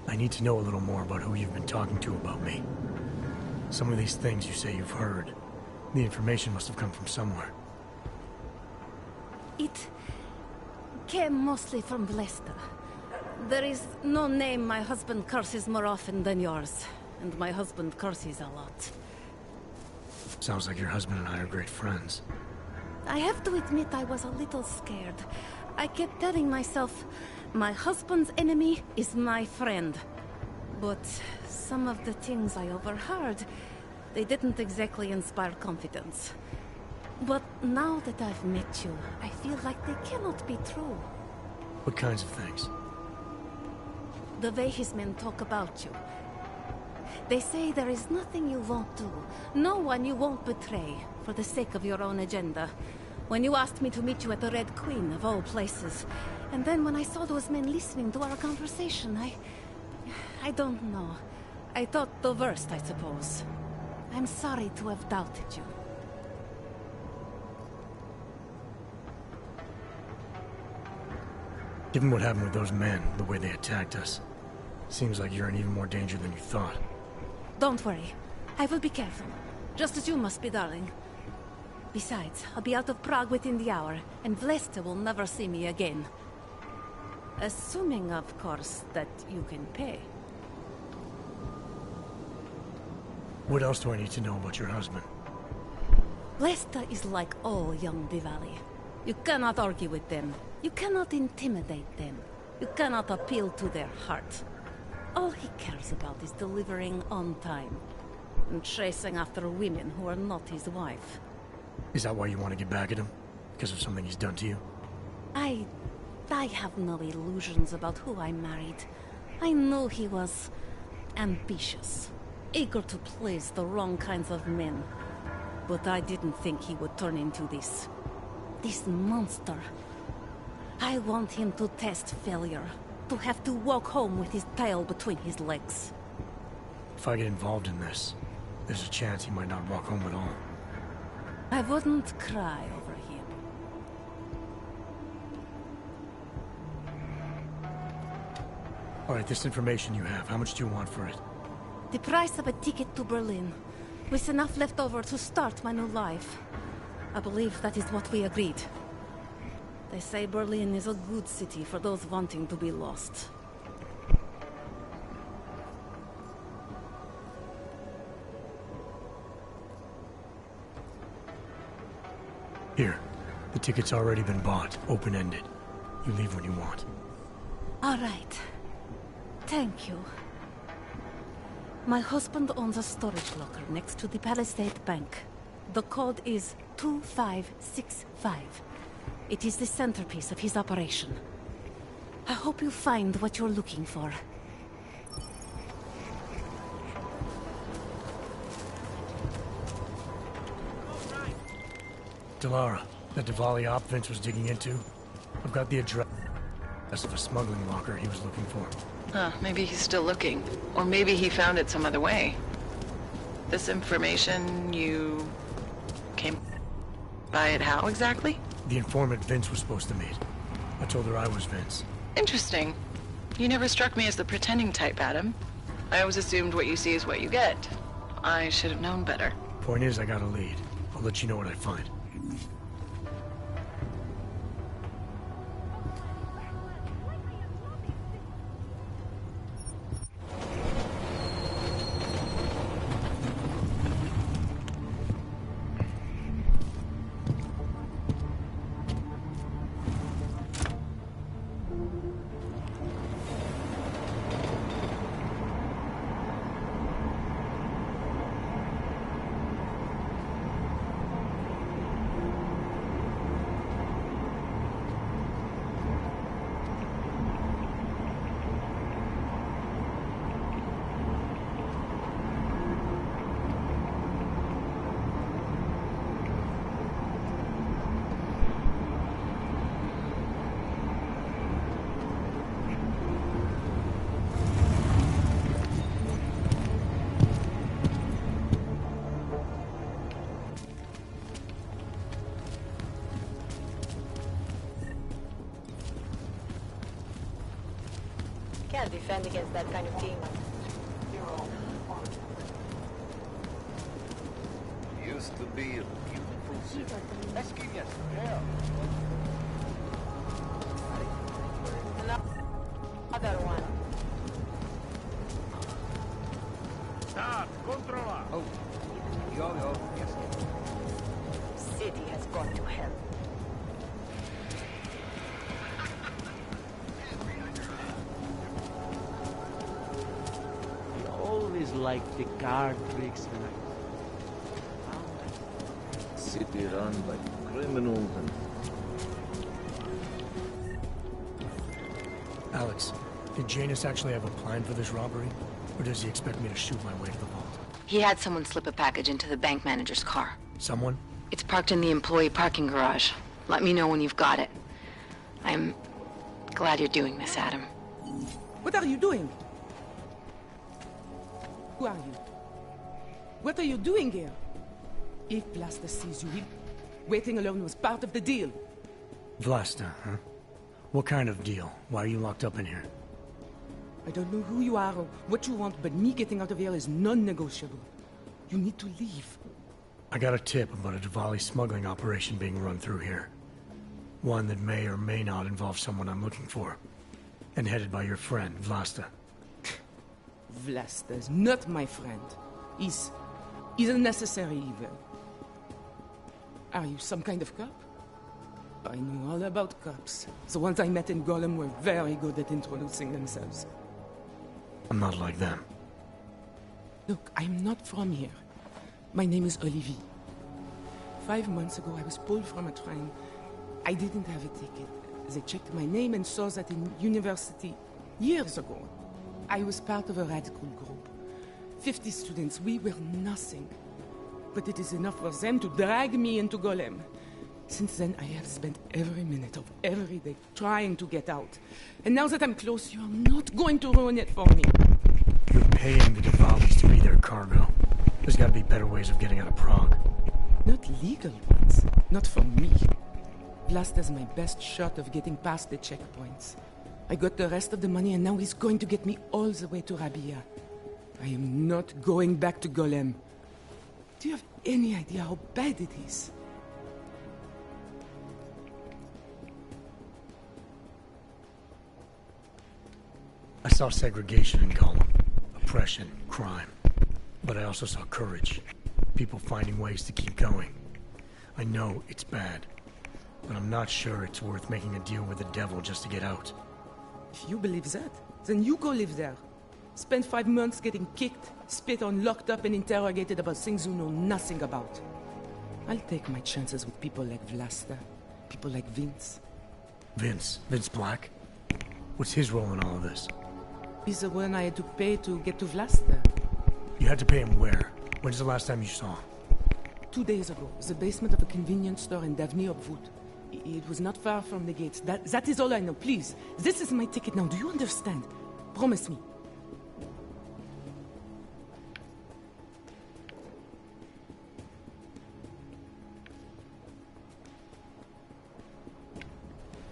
I need to know a little more about who you've been talking to about me. Some of these things you say you've heard. The information must have come from somewhere. It came mostly from Vlasta. There is no name my husband curses more often than yours. And my husband curses a lot. Sounds like your husband and I are great friends. I have to admit I was a little scared. I kept telling myself, my husband's enemy is my friend. But some of the things I overheard, they didn't exactly inspire confidence. But now that I've met you, I feel like they cannot be true. What kinds of things? The way his men talk about you. They say there is nothing you won't do, no one you won't betray, for the sake of your own agenda. When you asked me to meet you at the Red Queen, of all places, and then when I saw those men listening to our conversation, I don't know. I thought the worst, I suppose. I'm sorry to have doubted you. Given what happened with those men, the way they attacked us, seems like you're in even more danger than you thought. Don't worry. I will be careful. Just as you must be, darling. Besides, I'll be out of Prague within the hour, and Vlasta will never see me again. Assuming, of course, that you can pay. What else do I need to know about your husband? Vlasta is like all young Diwali. You cannot argue with them. You cannot intimidate them. You cannot appeal to their heart. All he cares about is delivering on time. And chasing after women who are not his wife. Is that why you want to get back at him? Because of something he's done to you? I have no illusions about who I married. I knew he was ambitious, eager to please the wrong kinds of men. But I didn't think he would turn into this monster. I want him to test failure, to have to walk home with his tail between his legs. If I get involved in this, there's a chance he might not walk home at all. I wouldn't cry over him. All right, this information you have, how much do you want for it? The price of a ticket to Berlin, with enough left over to start my new life. I believe that is what we agreed. They say Berlin is a good city for those wanting to be lost. Here, the ticket's already been bought, open-ended. You leave when you want. All right. Thank you. My husband owns a storage locker next to the Palisade Bank. The code is 2565. It is the centerpiece of his operation. I hope you find what you're looking for. Delara, that Diwali op Vince was digging into, I've got the address of a smuggling locker he was looking for. Maybe he's still looking. Or maybe he found it some other way. This information, you came by it how exactly? The informant Vince was supposed to meet. I told her I was Vince. Interesting. You never struck me as the pretending type, Adam. I always assumed what you see is what you get. I should have known better. Point is, I got a lead. I'll let you know what I find. defend against that kind of team. Used to be a beautiful city. Let's give you hell. Another one. Stop! Controla! Oh, yo, yes. City has gone to hell. You always liked the card tricks, man. City run by criminals and... Alex, did Janus actually have a plan for this robbery? Or does he expect me to shoot my way to the vault? He had someone slip a package into the bank manager's car. Someone? It's parked in the employee parking garage. Let me know when you've got it. I'm glad you're doing this, Adam. What are you doing? Who are you? What are you doing here? If Blaster sees you, waiting alone was part of the deal. Vlasta, huh? What kind of deal? Why are you locked up in here? I don't know who you are or what you want, but me getting out of here is non-negotiable. You need to leave. I got a tip about a Diwali smuggling operation being run through here. One that may or may not involve someone I'm looking for. And headed by your friend, Vlasta. Vlasta's not my friend. He's a necessary evil. Are you some kind of cop? I know all about cops. The ones I met in Golem were very good at introducing themselves. I'm not like them. Look, I'm not from here. My name is Olivier. 5 months ago, I was pulled from a train. I didn't have a ticket. They checked my name and saw that in university years ago. I was part of a radical group. 50 students, we were nothing. But it is enough for them to drag me into Golem. Since then, I have spent every minute of every day trying to get out. And now that I'm close, you are not going to ruin it for me. You're paying the Diwalis to be their cargo. There's gotta be better ways of getting out of Prague. Not legal ones. Not for me. Vlasta's my best shot of getting past the checkpoints. I got the rest of the money and now he's going to get me all the way to Rabia. I am not going back to Golem. Do you have any idea how bad it is? I saw segregation in Golem. Oppression, crime. But I also saw courage. People finding ways to keep going. I know it's bad. But I'm not sure it's worth making a deal with the devil just to get out. If you believe that, then you go live there. Spend 5 months getting kicked, spit on, locked up, and interrogated about things you know nothing about. I'll take my chances with people like Vlasta, people like Vince. Vince Black? What's his role in all of this? He's the one I had to pay to get to Vlasta. You had to pay him where? When's the last time you saw him? 2 days ago, the basement of a convenience store in Davni Obvud. It was not far from the gates. That is all I know. Please, this is my ticket now. Do you understand? Promise me.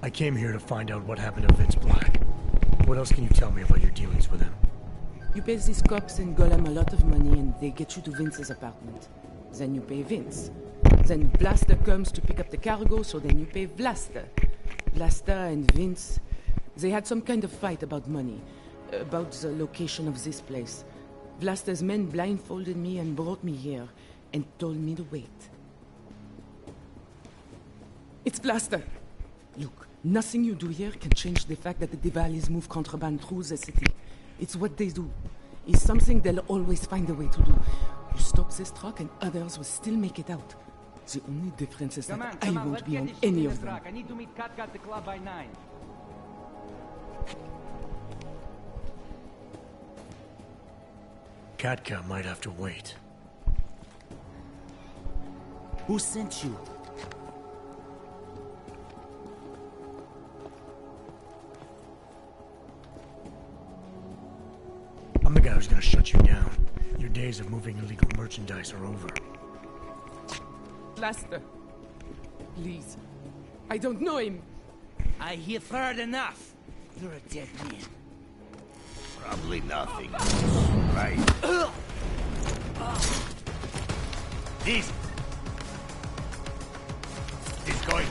I came here to find out what happened to Vince Black. What else can you tell me about your dealings with him? You pay these cops in Golem a lot of money and they get you to Vince's apartment. Then you pay Vince. Then Blaster comes to pick up the cargo, so then you pay Blaster. Blaster and Vince, they had some kind of fight about money, about the location of this place. Blaster's men blindfolded me and brought me here, and told me to wait. It's Blaster! Look, nothing you do here can change the fact that the Diwalis move contraband through the city. It's what they do. It's something they'll always find a way to do. You stop this truck and others will still make it out. The only difference is that I won't be on any of them. I need to meet Katka at the club by 9. Katka might have to wait. Who sent you? I'm the guy who's gonna shut you down. Your days of moving illegal merchandise are over. Blaster. Please. I don't know him. I have heard enough. You're a dead man. Probably nothing. Right. Easy. He's going.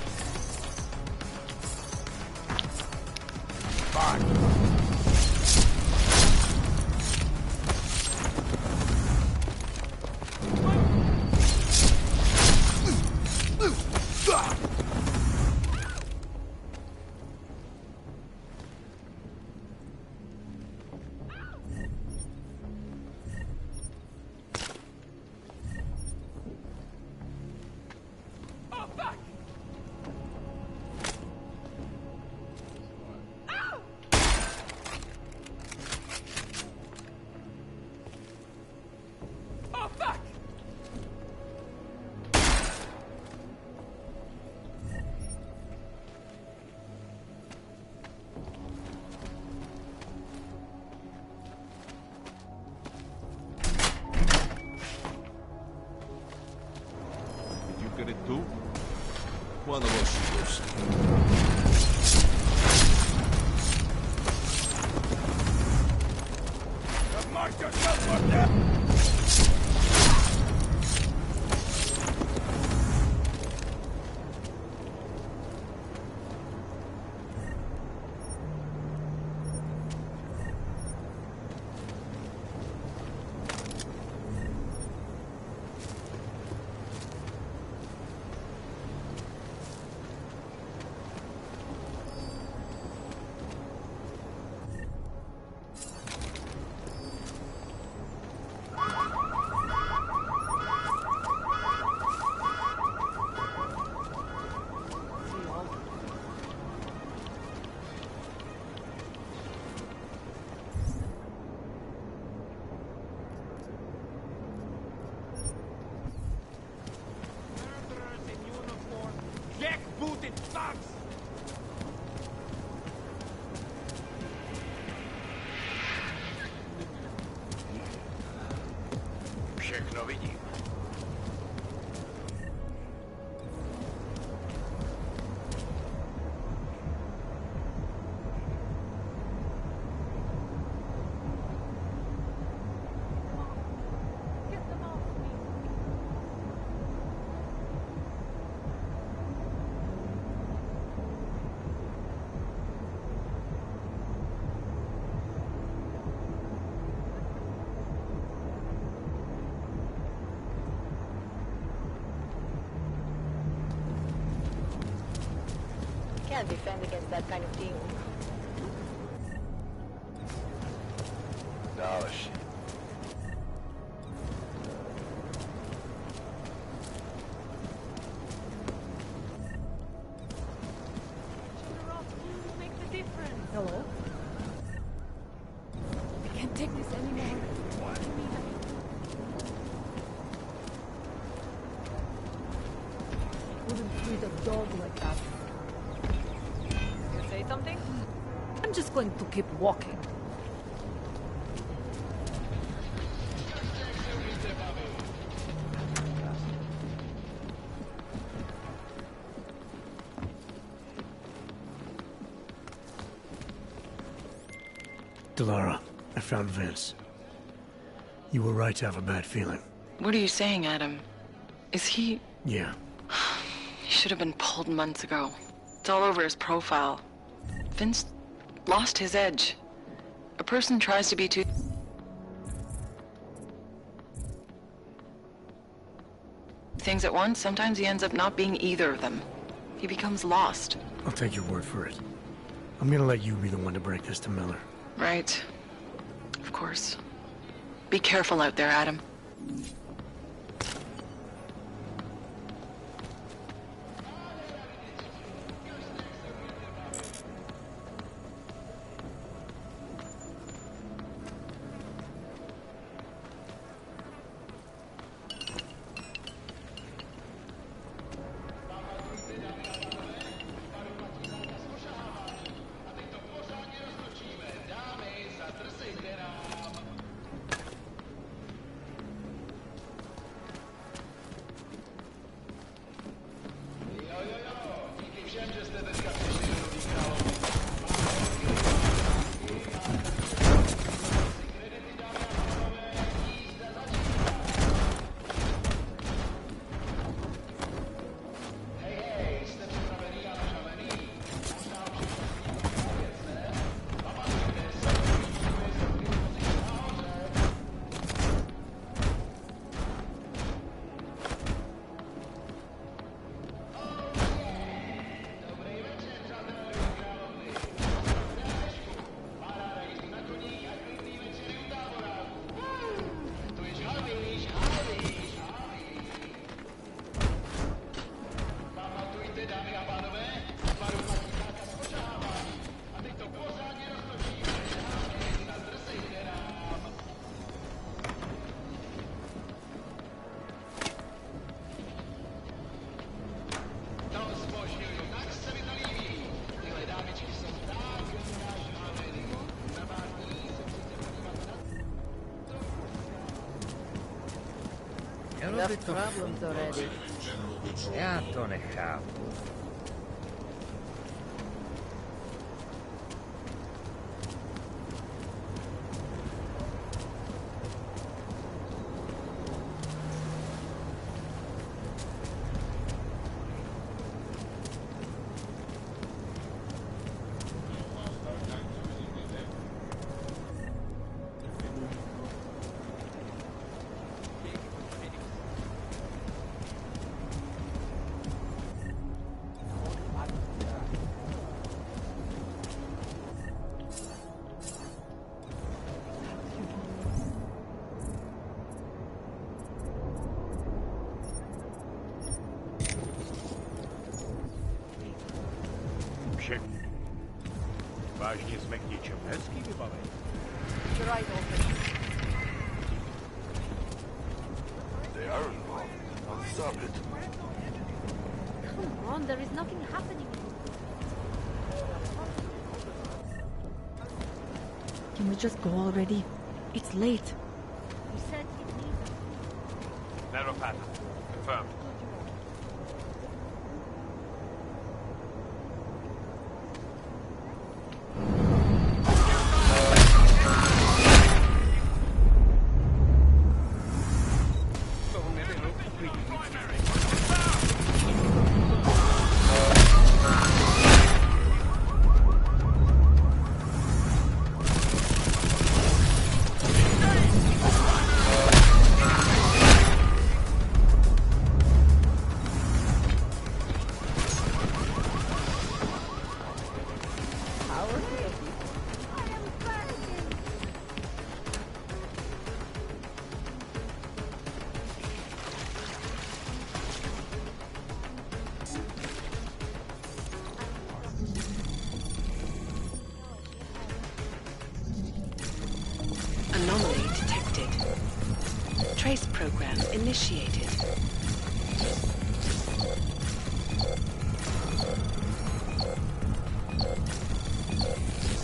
Fine. Get it too? One of us goes. Mark yourself up there! Jackbooted thugs! Všechno vidím. Can't defend against that kind of team. Další. Hello? I can't take this anymore. Wouldn't treat a dog like that. You say something? I'm just going to keep walking. Delara, I found Vince. You were right to have a bad feeling. What are you saying, Adam? Is he... Yeah. He should have been pulled months ago. It's all over his profile. Vince lost his edge. A person tries to be too... things at once, sometimes he ends up not being either of them. He becomes lost. I'll take your word for it. I'm gonna let you be the one to break this to Miller. Right. Of course. Be careful out there, Adam. Enough problems already. Já to nechápu. Vážně jsme k něčemu hezký vybavení. They are involved. I'll stop it. Come on, there is nothing happening. Can we just go already? It's late. You said it needs. Narrow pattern. Confirmed. Anomaly detected. Trace program initiated.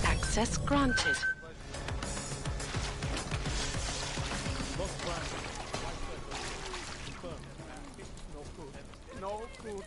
Access granted. No food.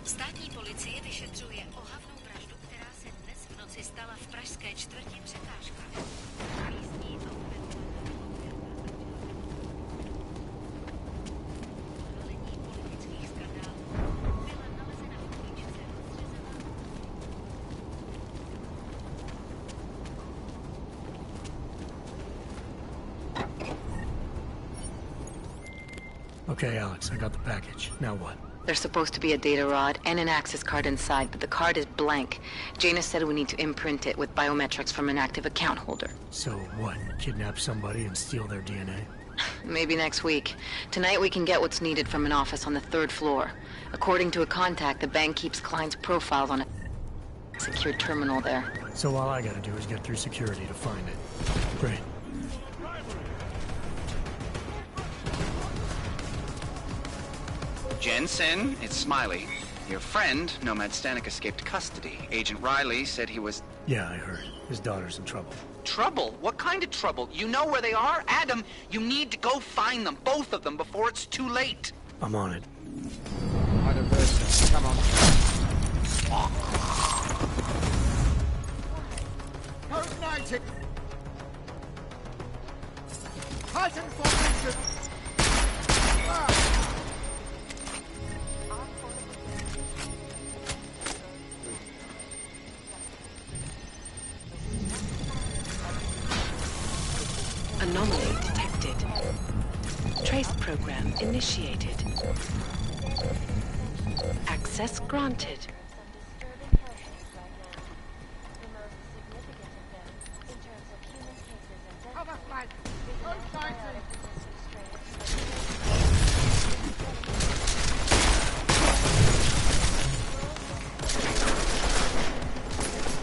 Státní policie vyšetřuje ohavnou vraždu, která se dnes v noci stala v pražské čtvrti Překážka. Místní odhalení politických skandálů byla nalezena uličce Okay, Alex, I got the package. Now what? There's supposed to be a data rod and an access card inside, but the card is blank. Janus said we need to imprint it with biometrics from an active account holder. So what? Kidnap somebody and steal their DNA? Maybe next week. Tonight we can get what's needed from an office on the 3rd floor. According to a contact, the bank keeps clients' profiles on a secure terminal there. So all I gotta do is get through security to find it. Great. Jensen, it's Smiley. Your friend, Nomad Stanek, escaped custody. Agent Riley said he was... Yeah, I heard. His daughter's in trouble. Trouble? What kind of trouble? You know where they are? Adam, you need to go find them, both of them, before it's too late. I'm on it. Either version. Come on. Code 90! Halten formation! Anomaly detected. Trace program initiated. Access granted. Cover flight! Unfighting!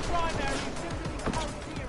Primary sympathy code 0.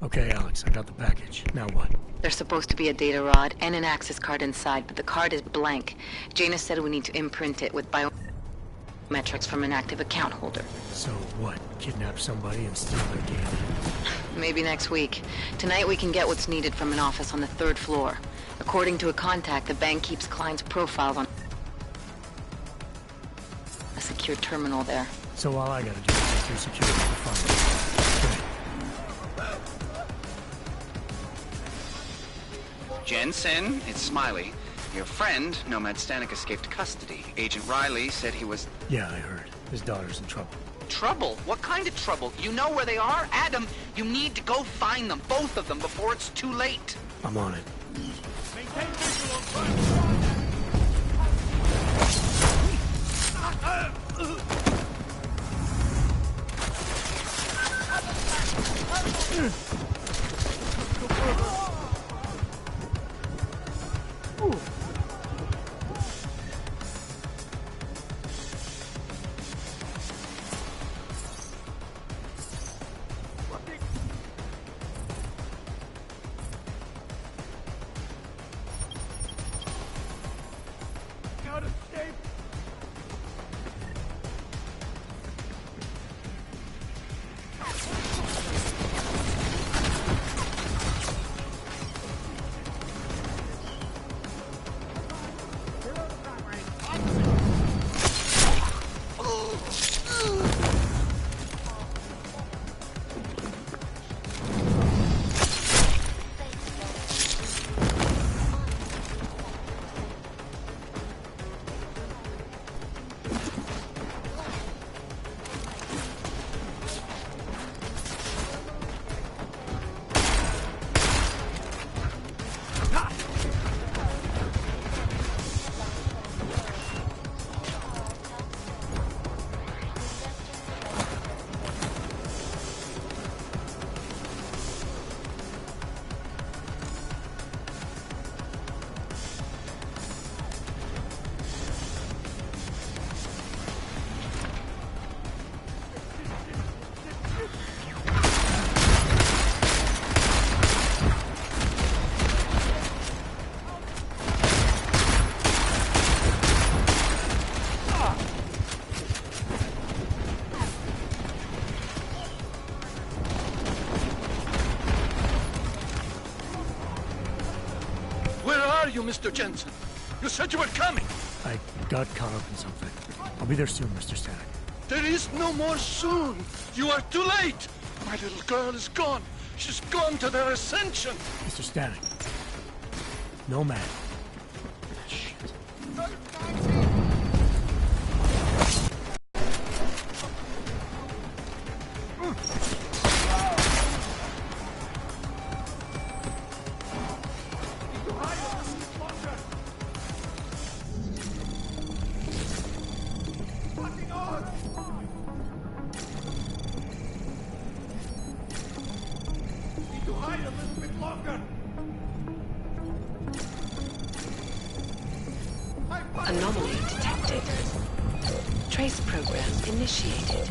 Okay, Alex, I got the package. Now what? There's supposed to be a data rod and an access card inside, but the card is blank. Jaina said we need to imprint it with biometrics from an active account holder. So what? Kidnap somebody and steal their data? Maybe next week. Tonight we can get what's needed from an office on the 3rd floor. According to a contact, the bank keeps clients' profiles on a secure terminal there. So all I gotta do is get through security to find it. Jensen, it's Smiley. Your friend, Nomad Stanek, escaped custody. Agent Riley said he was... Yeah, I heard. His daughter's in trouble. Trouble? What kind of trouble? You know where they are? Adam, you need to go find them, both of them, before it's too late. I'm on it. Maintain visual on are you, Mr. Jensen? You said you were coming. I got caught up in something. I'll be there soon, Mr. Stanek. There is no more soon. You are too late. My little girl is gone. She's gone to their ascension. Mr. Stanek. No man. Shit. Anomaly detected. Trace program initiated.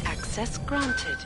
Access granted.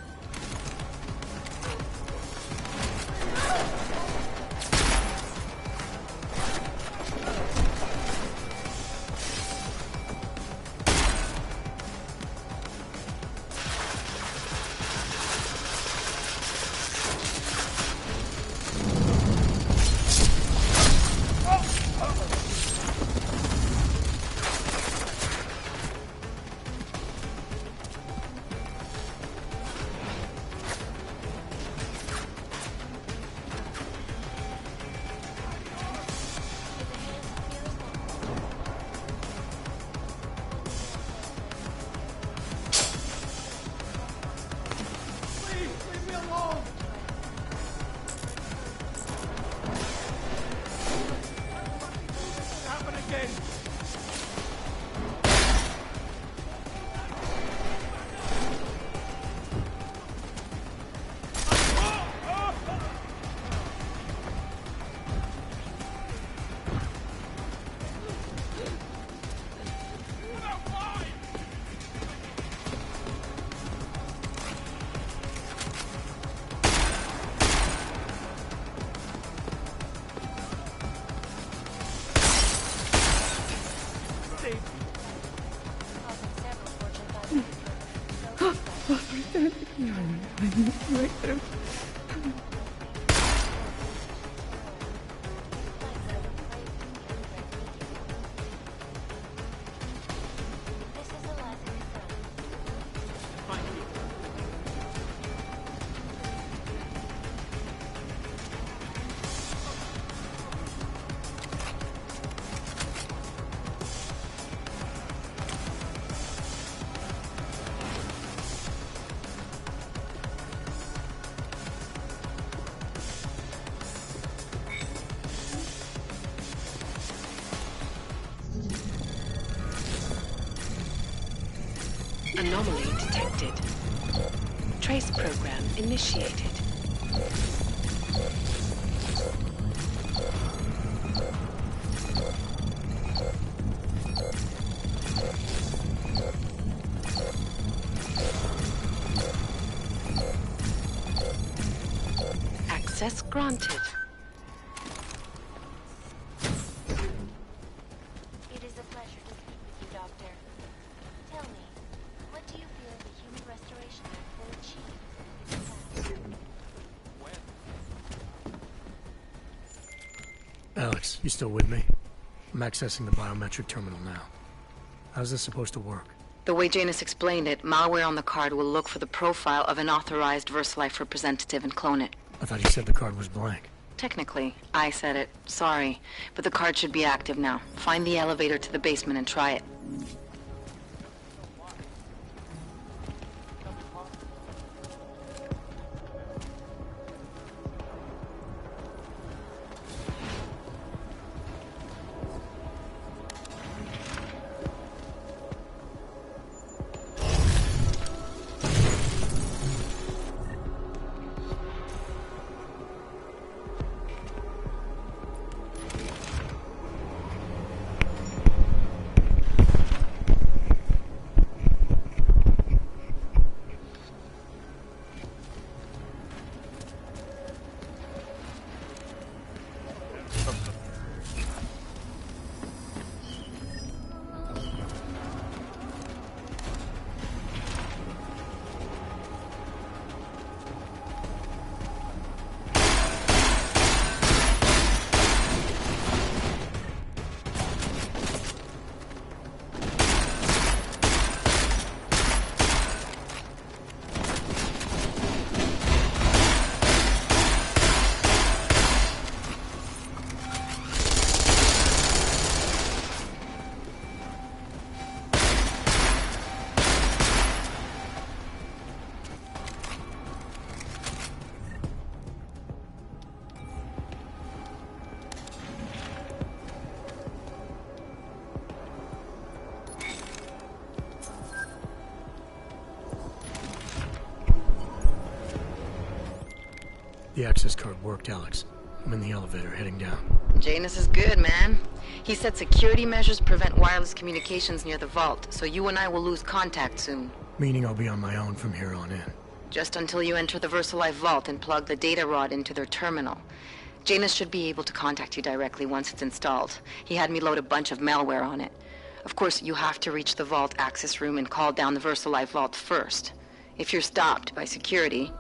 Anomaly detected. Trace program initiated. Access granted. It is a pleasure to speak with you, Doctor. Tell me, what do you feel the human restoration act will achieve? Alex, you still with me? I'm accessing the biometric terminal now. How's this supposed to work? The way Janus explained it, malware on the card will look for the profile of an authorized VersaLife representative and clone it. I thought you said the card was blank. Technically, I said it. Sorry. But the card should be active now. Find the elevator to the basement and try it. The access card worked, Alex. I'm in the elevator, heading down. Janus is good, man. He said security measures prevent wireless communications near the vault, so you and I will lose contact soon. Meaning I'll be on my own from here on in. Just until you enter the VersaLife vault and plug the data rod into their terminal. Janus should be able to contact you directly once it's installed. He had me load a bunch of malware on it. Of course, you have to reach the vault access room and call down the VersaLife vault first. If you're stopped by security...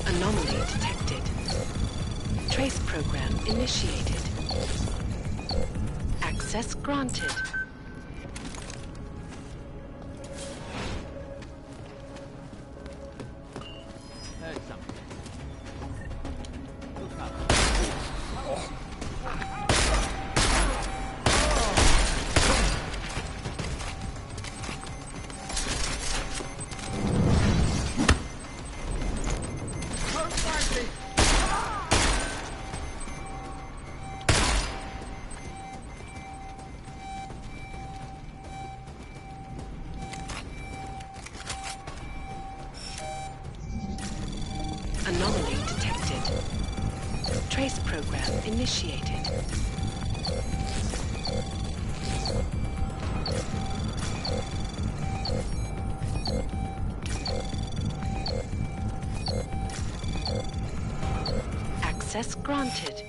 Anomaly detected. Trace program initiated. Access granted. Heard something. Look up. Anomaly detected. Trace program initiated. Access granted.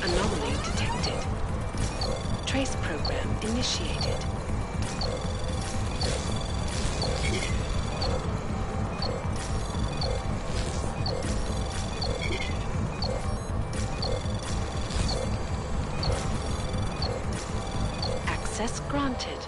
Anomaly detected. Trace program initiated. Access granted.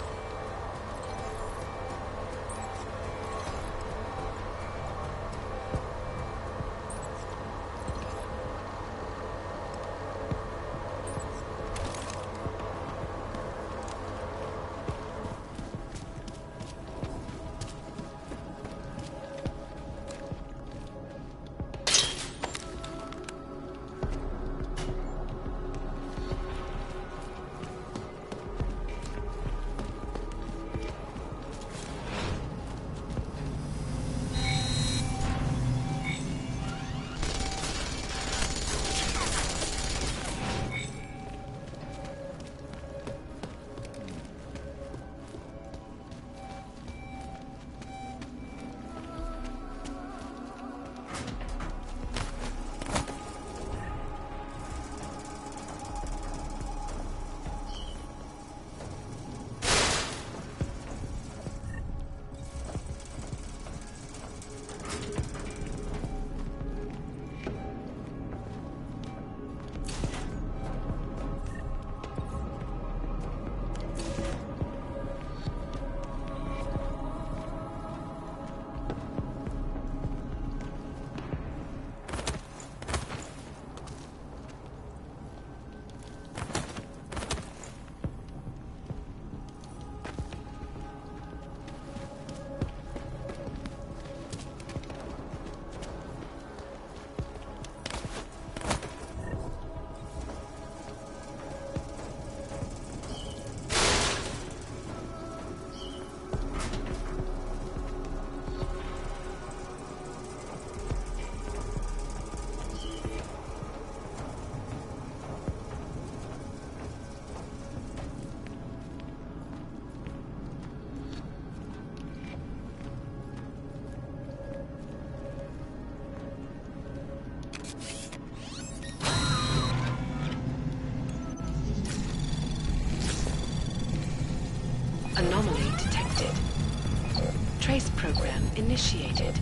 Trace program initiated.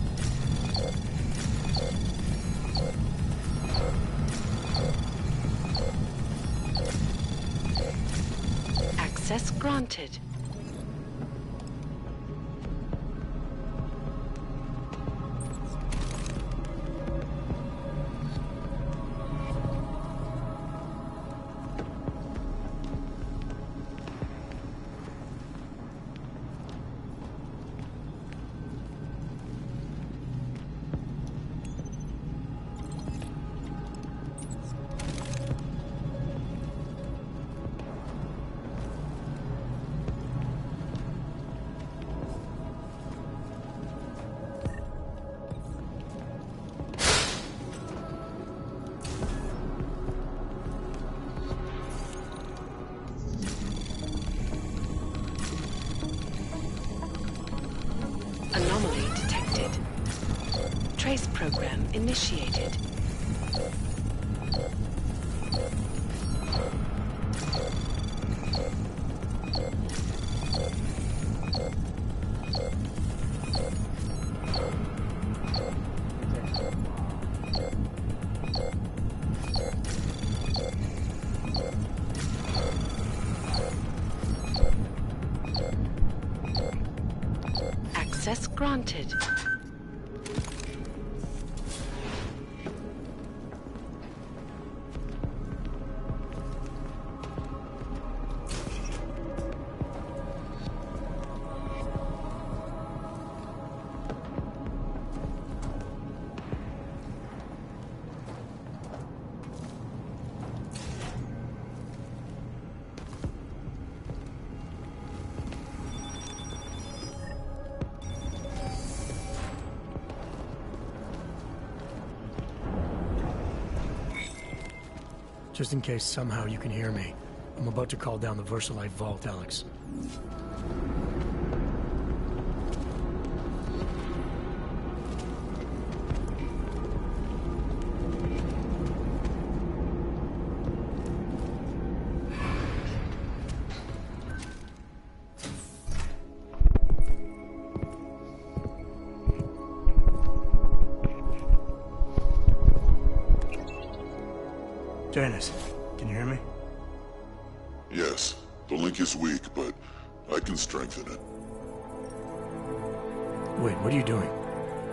Access granted. Anomaly detected. Trace program initiated. Access granted. Just in case somehow you can hear me, I'm about to call down the Versalite vault, Alex. Janice, can you hear me? Yes. The link is weak, but I can strengthen it. Wait, what are you doing?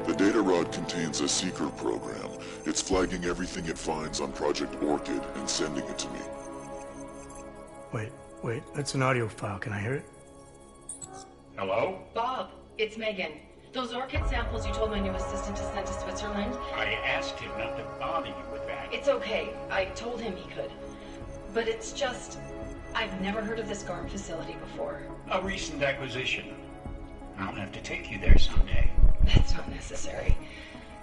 The data rod contains a secret program. It's flagging everything it finds on Project Orchid and sending it to me. Wait, that's an audio file. Can I hear it? Hello? Bob, it's Megan. Those orchid samples you told my new assistant to send to Switzerland? I asked him not to bother you with that. It's okay. I told him he could. But it's just... I've never heard of this GARM facility before. A recent acquisition. I'll have to take you there someday. That's not necessary.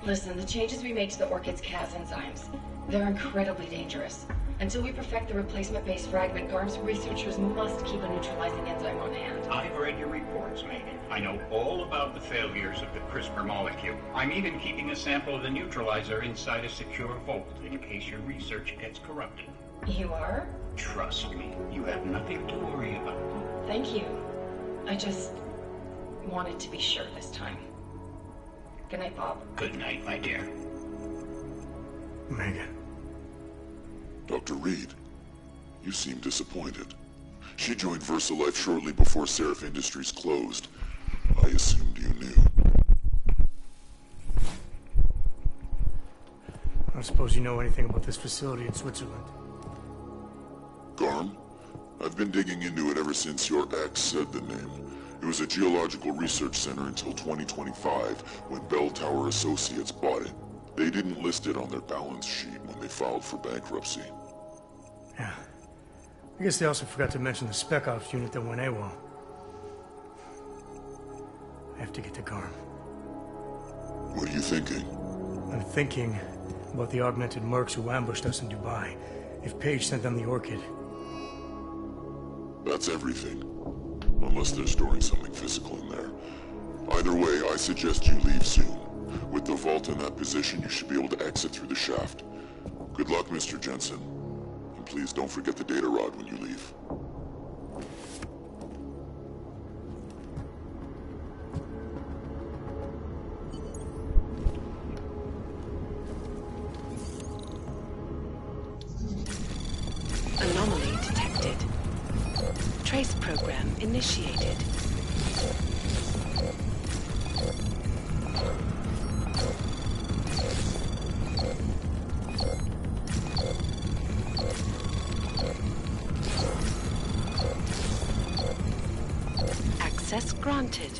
Listen, the changes we make to the orchid's Cas enzymes, they're incredibly dangerous. Until we perfect the replacement-based fragment, GARM's researchers must keep a neutralizing enzyme on hand. I've read your reports, Megan. I know all about the failures of the CRISPR molecule. I'm even keeping a sample of the neutralizer inside a secure vault in case your research gets corrupted. You are? Trust me, you have nothing to worry about. Thank you. I just wanted to be sure this time. Good night, Bob. Good night, my dear. Megan. Dr. Reed, you seem disappointed. She joined VersaLife shortly before Seraph Industries closed. I assumed you knew. I don't suppose you know anything about this facility in Switzerland. GARM? I've been digging into it ever since your ex said the name. It was a geological research center until 2025, when Bell Tower Associates bought it. They didn't list it on their balance sheet when they filed for bankruptcy. Yeah. I guess they also forgot to mention the Spec Ops unit that went AWOL. I have to get to GARM. What are you thinking? I'm thinking about the augmented mercs who ambushed us in Dubai. If Paige sent them the Orchid. That's everything. Unless they're storing something physical in there. Either way, I suggest you leave soon. With the vault in that position, you should be able to exit through the shaft. Good luck, Mr. Jensen. And please don't forget the data rod when you leave. initiated. Access granted.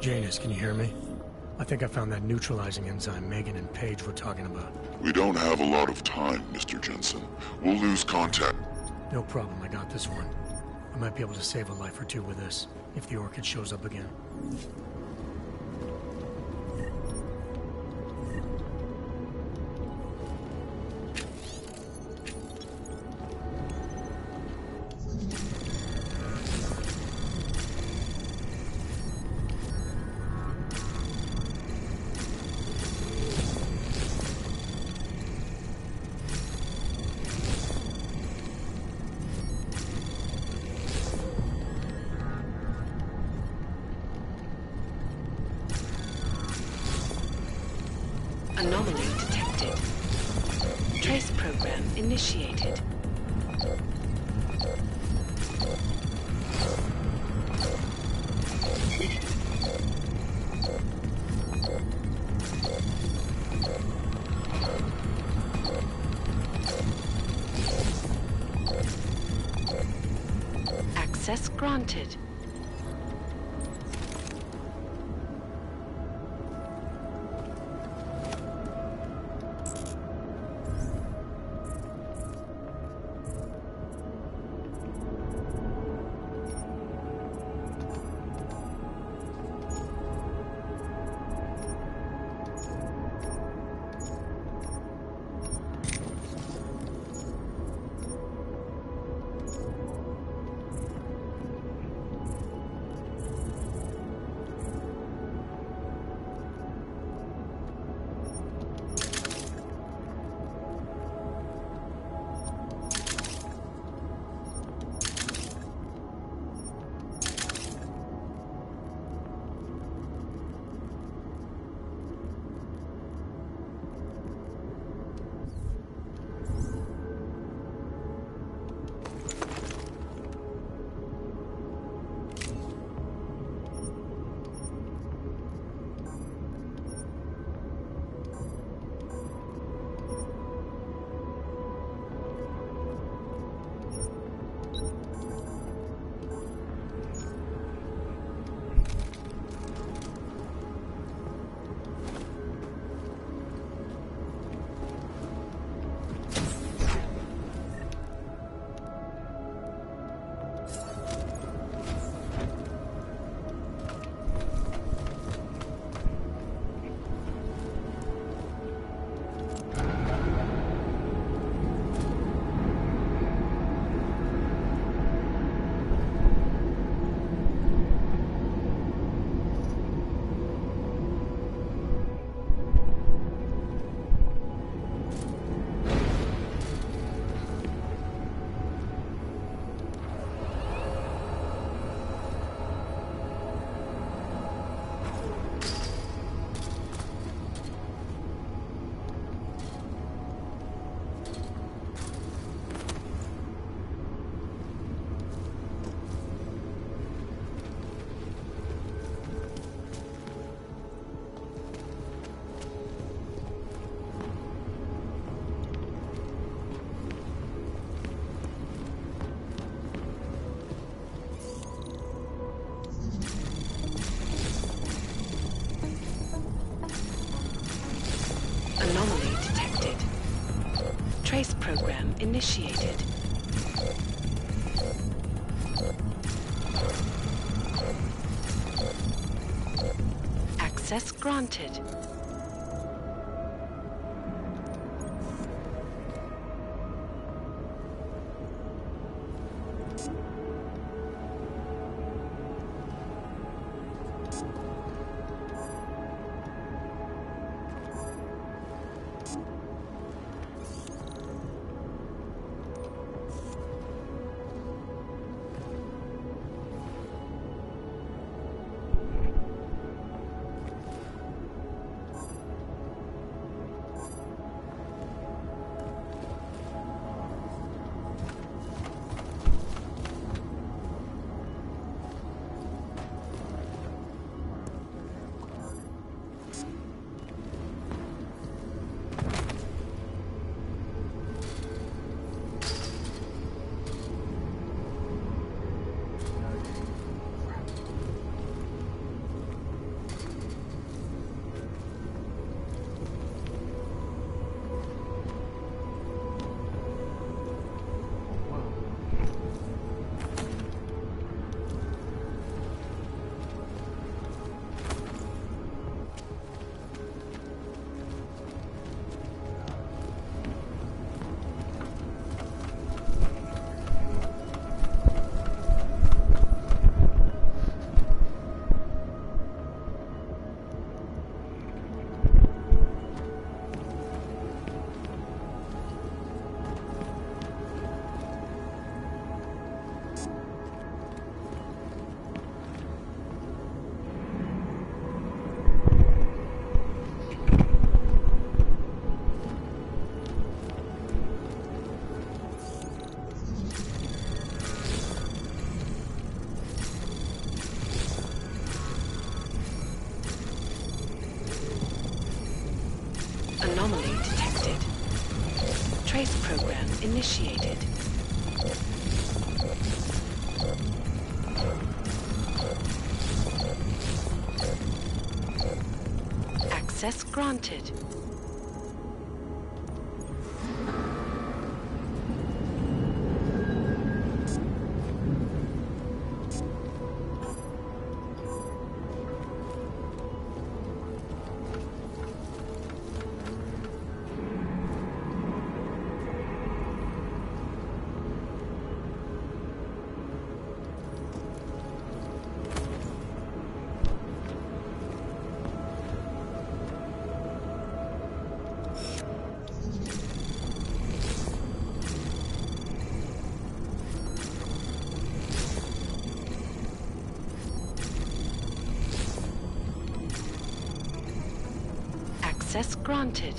Janus, can you hear me? I think I found that neutralizing enzyme Megan and Paige were talking about. We don't have a lot of time, Mr. Jensen. We'll lose contact. No problem, I got this one. I might be able to save a life or two with this, if the Orchid shows up again. Anomaly detected. Trace program initiated. Access granted. Anomaly detected. Trace program initiated. Access granted. Trace program initiated. Access granted. Access granted.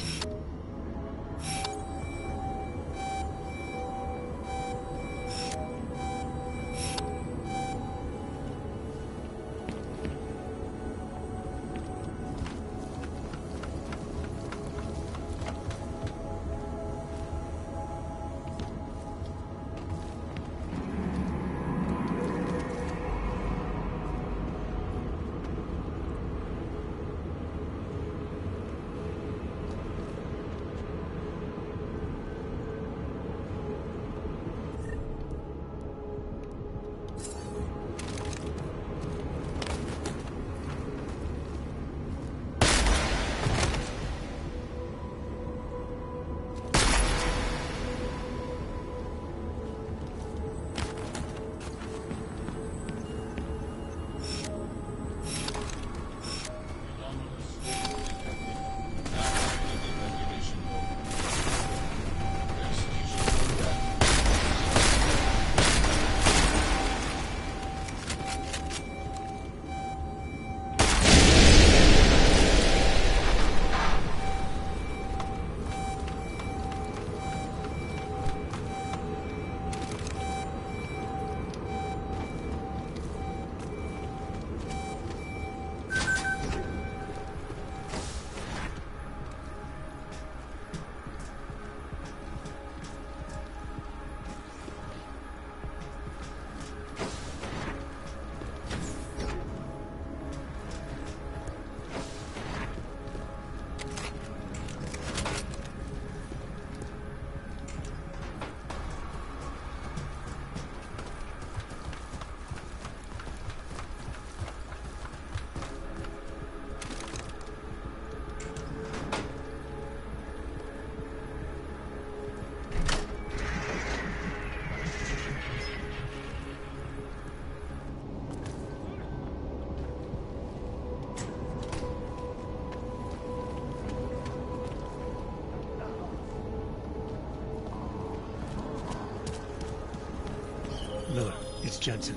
Miller, it's Jensen.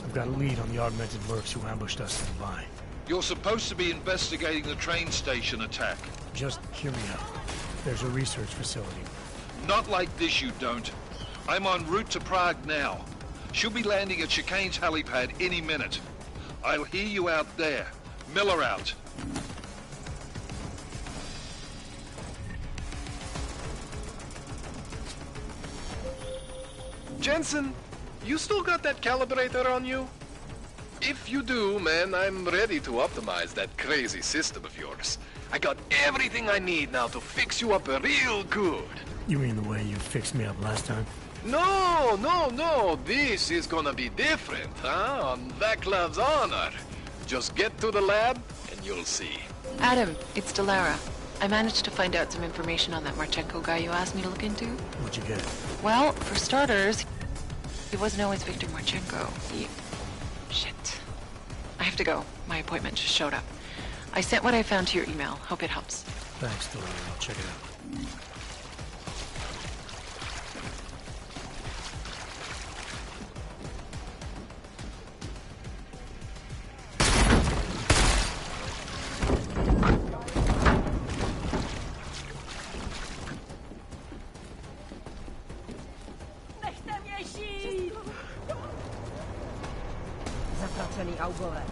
I've got a lead on the augmented mercs who ambushed us nearby. You're supposed to be investigating the train station attack. Just hear me out. There's a research facility. Not like this, you don't. I'm en route to Prague now. She'll be landing at Chicane's helipad any minute. I'll hear you out there. Miller out. Jensen, you still got that calibrator on you? If you do, man, I'm ready to optimize that crazy system of yours. I got everything I need now to fix you up real good. You mean the way you fixed me up last time? No. This is gonna be different, huh? On Vaclav's honor. Just get to the lab, and you'll see. Adam, it's Delara. I managed to find out some information on that Marchenko guy you asked me to look into. What'd you get? Well, for starters, he wasn't always Victor Marchenko. Shit. I have to go. My appointment just showed up. I sent what I found to your email. Hope it helps. Thanks, Delara. I'll check it out. Zatracený augové.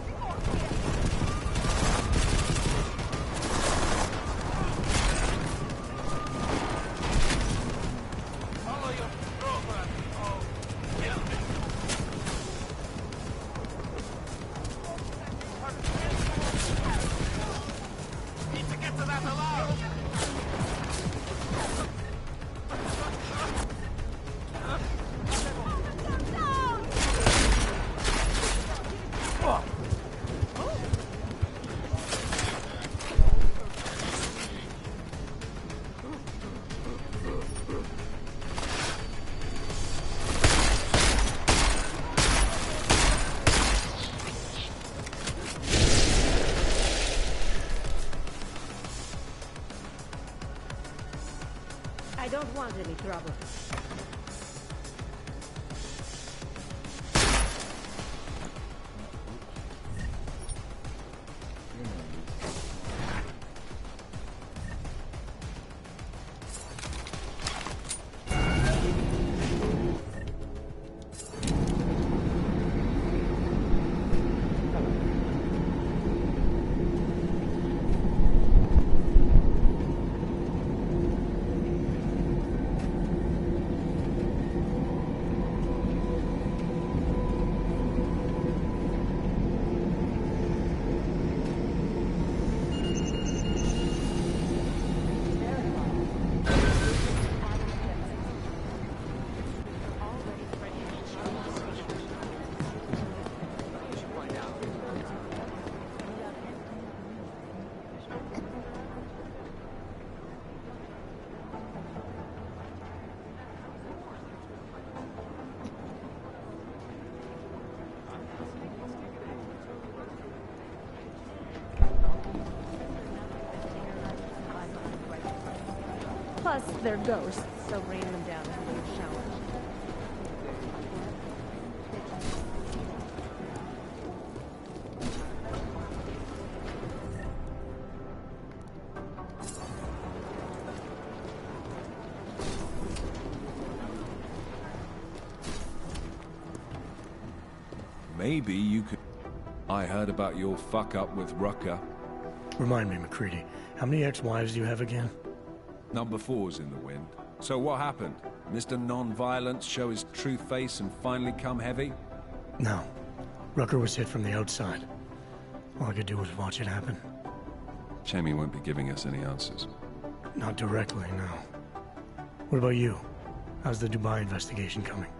don't want any trouble. Plus, they're ghosts, so raining them down is a huge challenge. Maybe you could... I heard about your fuck-up with Rucker. Remind me, McCready, how many ex-wives do you have again? Number 4's in the wind. So what happened? Mr. Non-Violence show his true face and finally come heavy? No. Rucker was hit from the outside. All I could do was watch it happen. Shame he won't be giving us any answers. Not directly, no. What about you? How's the Dubai investigation coming?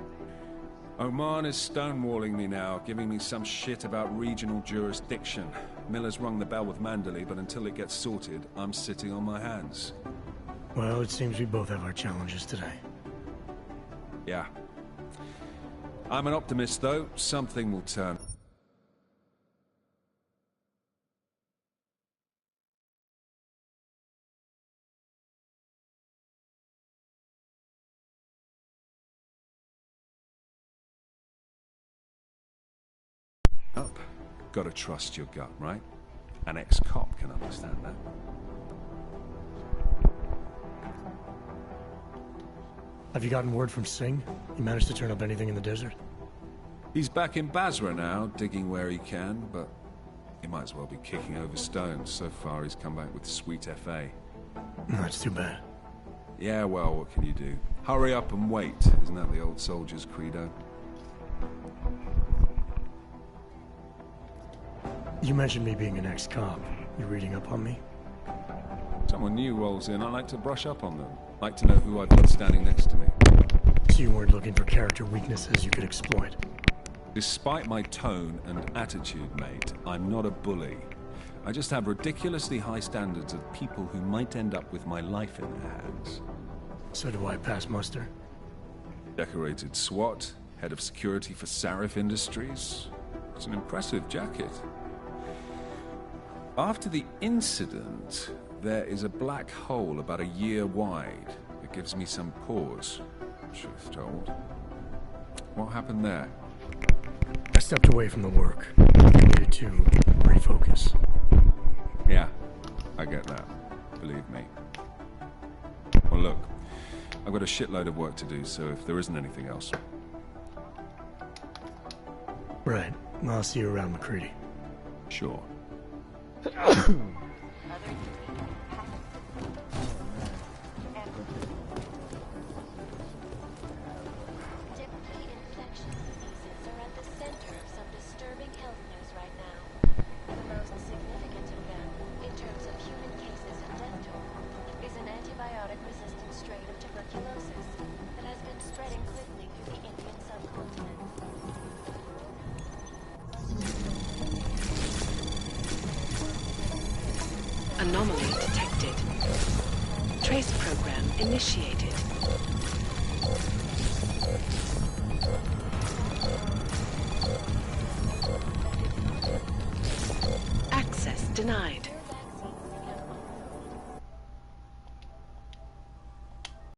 Oman is stonewalling me now, giving me some shit about regional jurisdiction. Miller's rung the bell with Mandalay, but until it gets sorted, I'm sitting on my hands. Well, it seems we both have our challenges today. Yeah. I'm an optimist, though. Something will turn. Up. Gotta trust your gut, right? An ex-cop can understand that. Have you gotten word from Singh? He managed to turn up anything in the desert? He's back in Basra now, digging where he can, but he might as well be kicking over stones. So far, he's come back with sweet FA. That's too bad. Yeah, well, what can you do? Hurry up and wait. Isn't that the old soldier's credo? You mentioned me being an ex-cop. You reading up on me? Someone new rolls in. I like to brush up on them. Like to know who I've got standing next to me. So you weren't looking for character weaknesses you could exploit? Despite my tone and attitude, mate, I'm not a bully. I just have ridiculously high standards of people who might end up with my life in their hands. So do I pass muster? Decorated SWAT, head of security for Sarif Industries. It's an impressive jacket. After the incident, there is a black hole about a year wide that gives me some pause, truth told. What happened there? I stepped away from the work. I needed to refocus. Yeah, I get that. Believe me. Well, look, I've got a shitload of work to do, so if there isn't anything else... Right. I'll see you around, McCready. Sure. Anomaly detected. Trace program initiated. Access denied.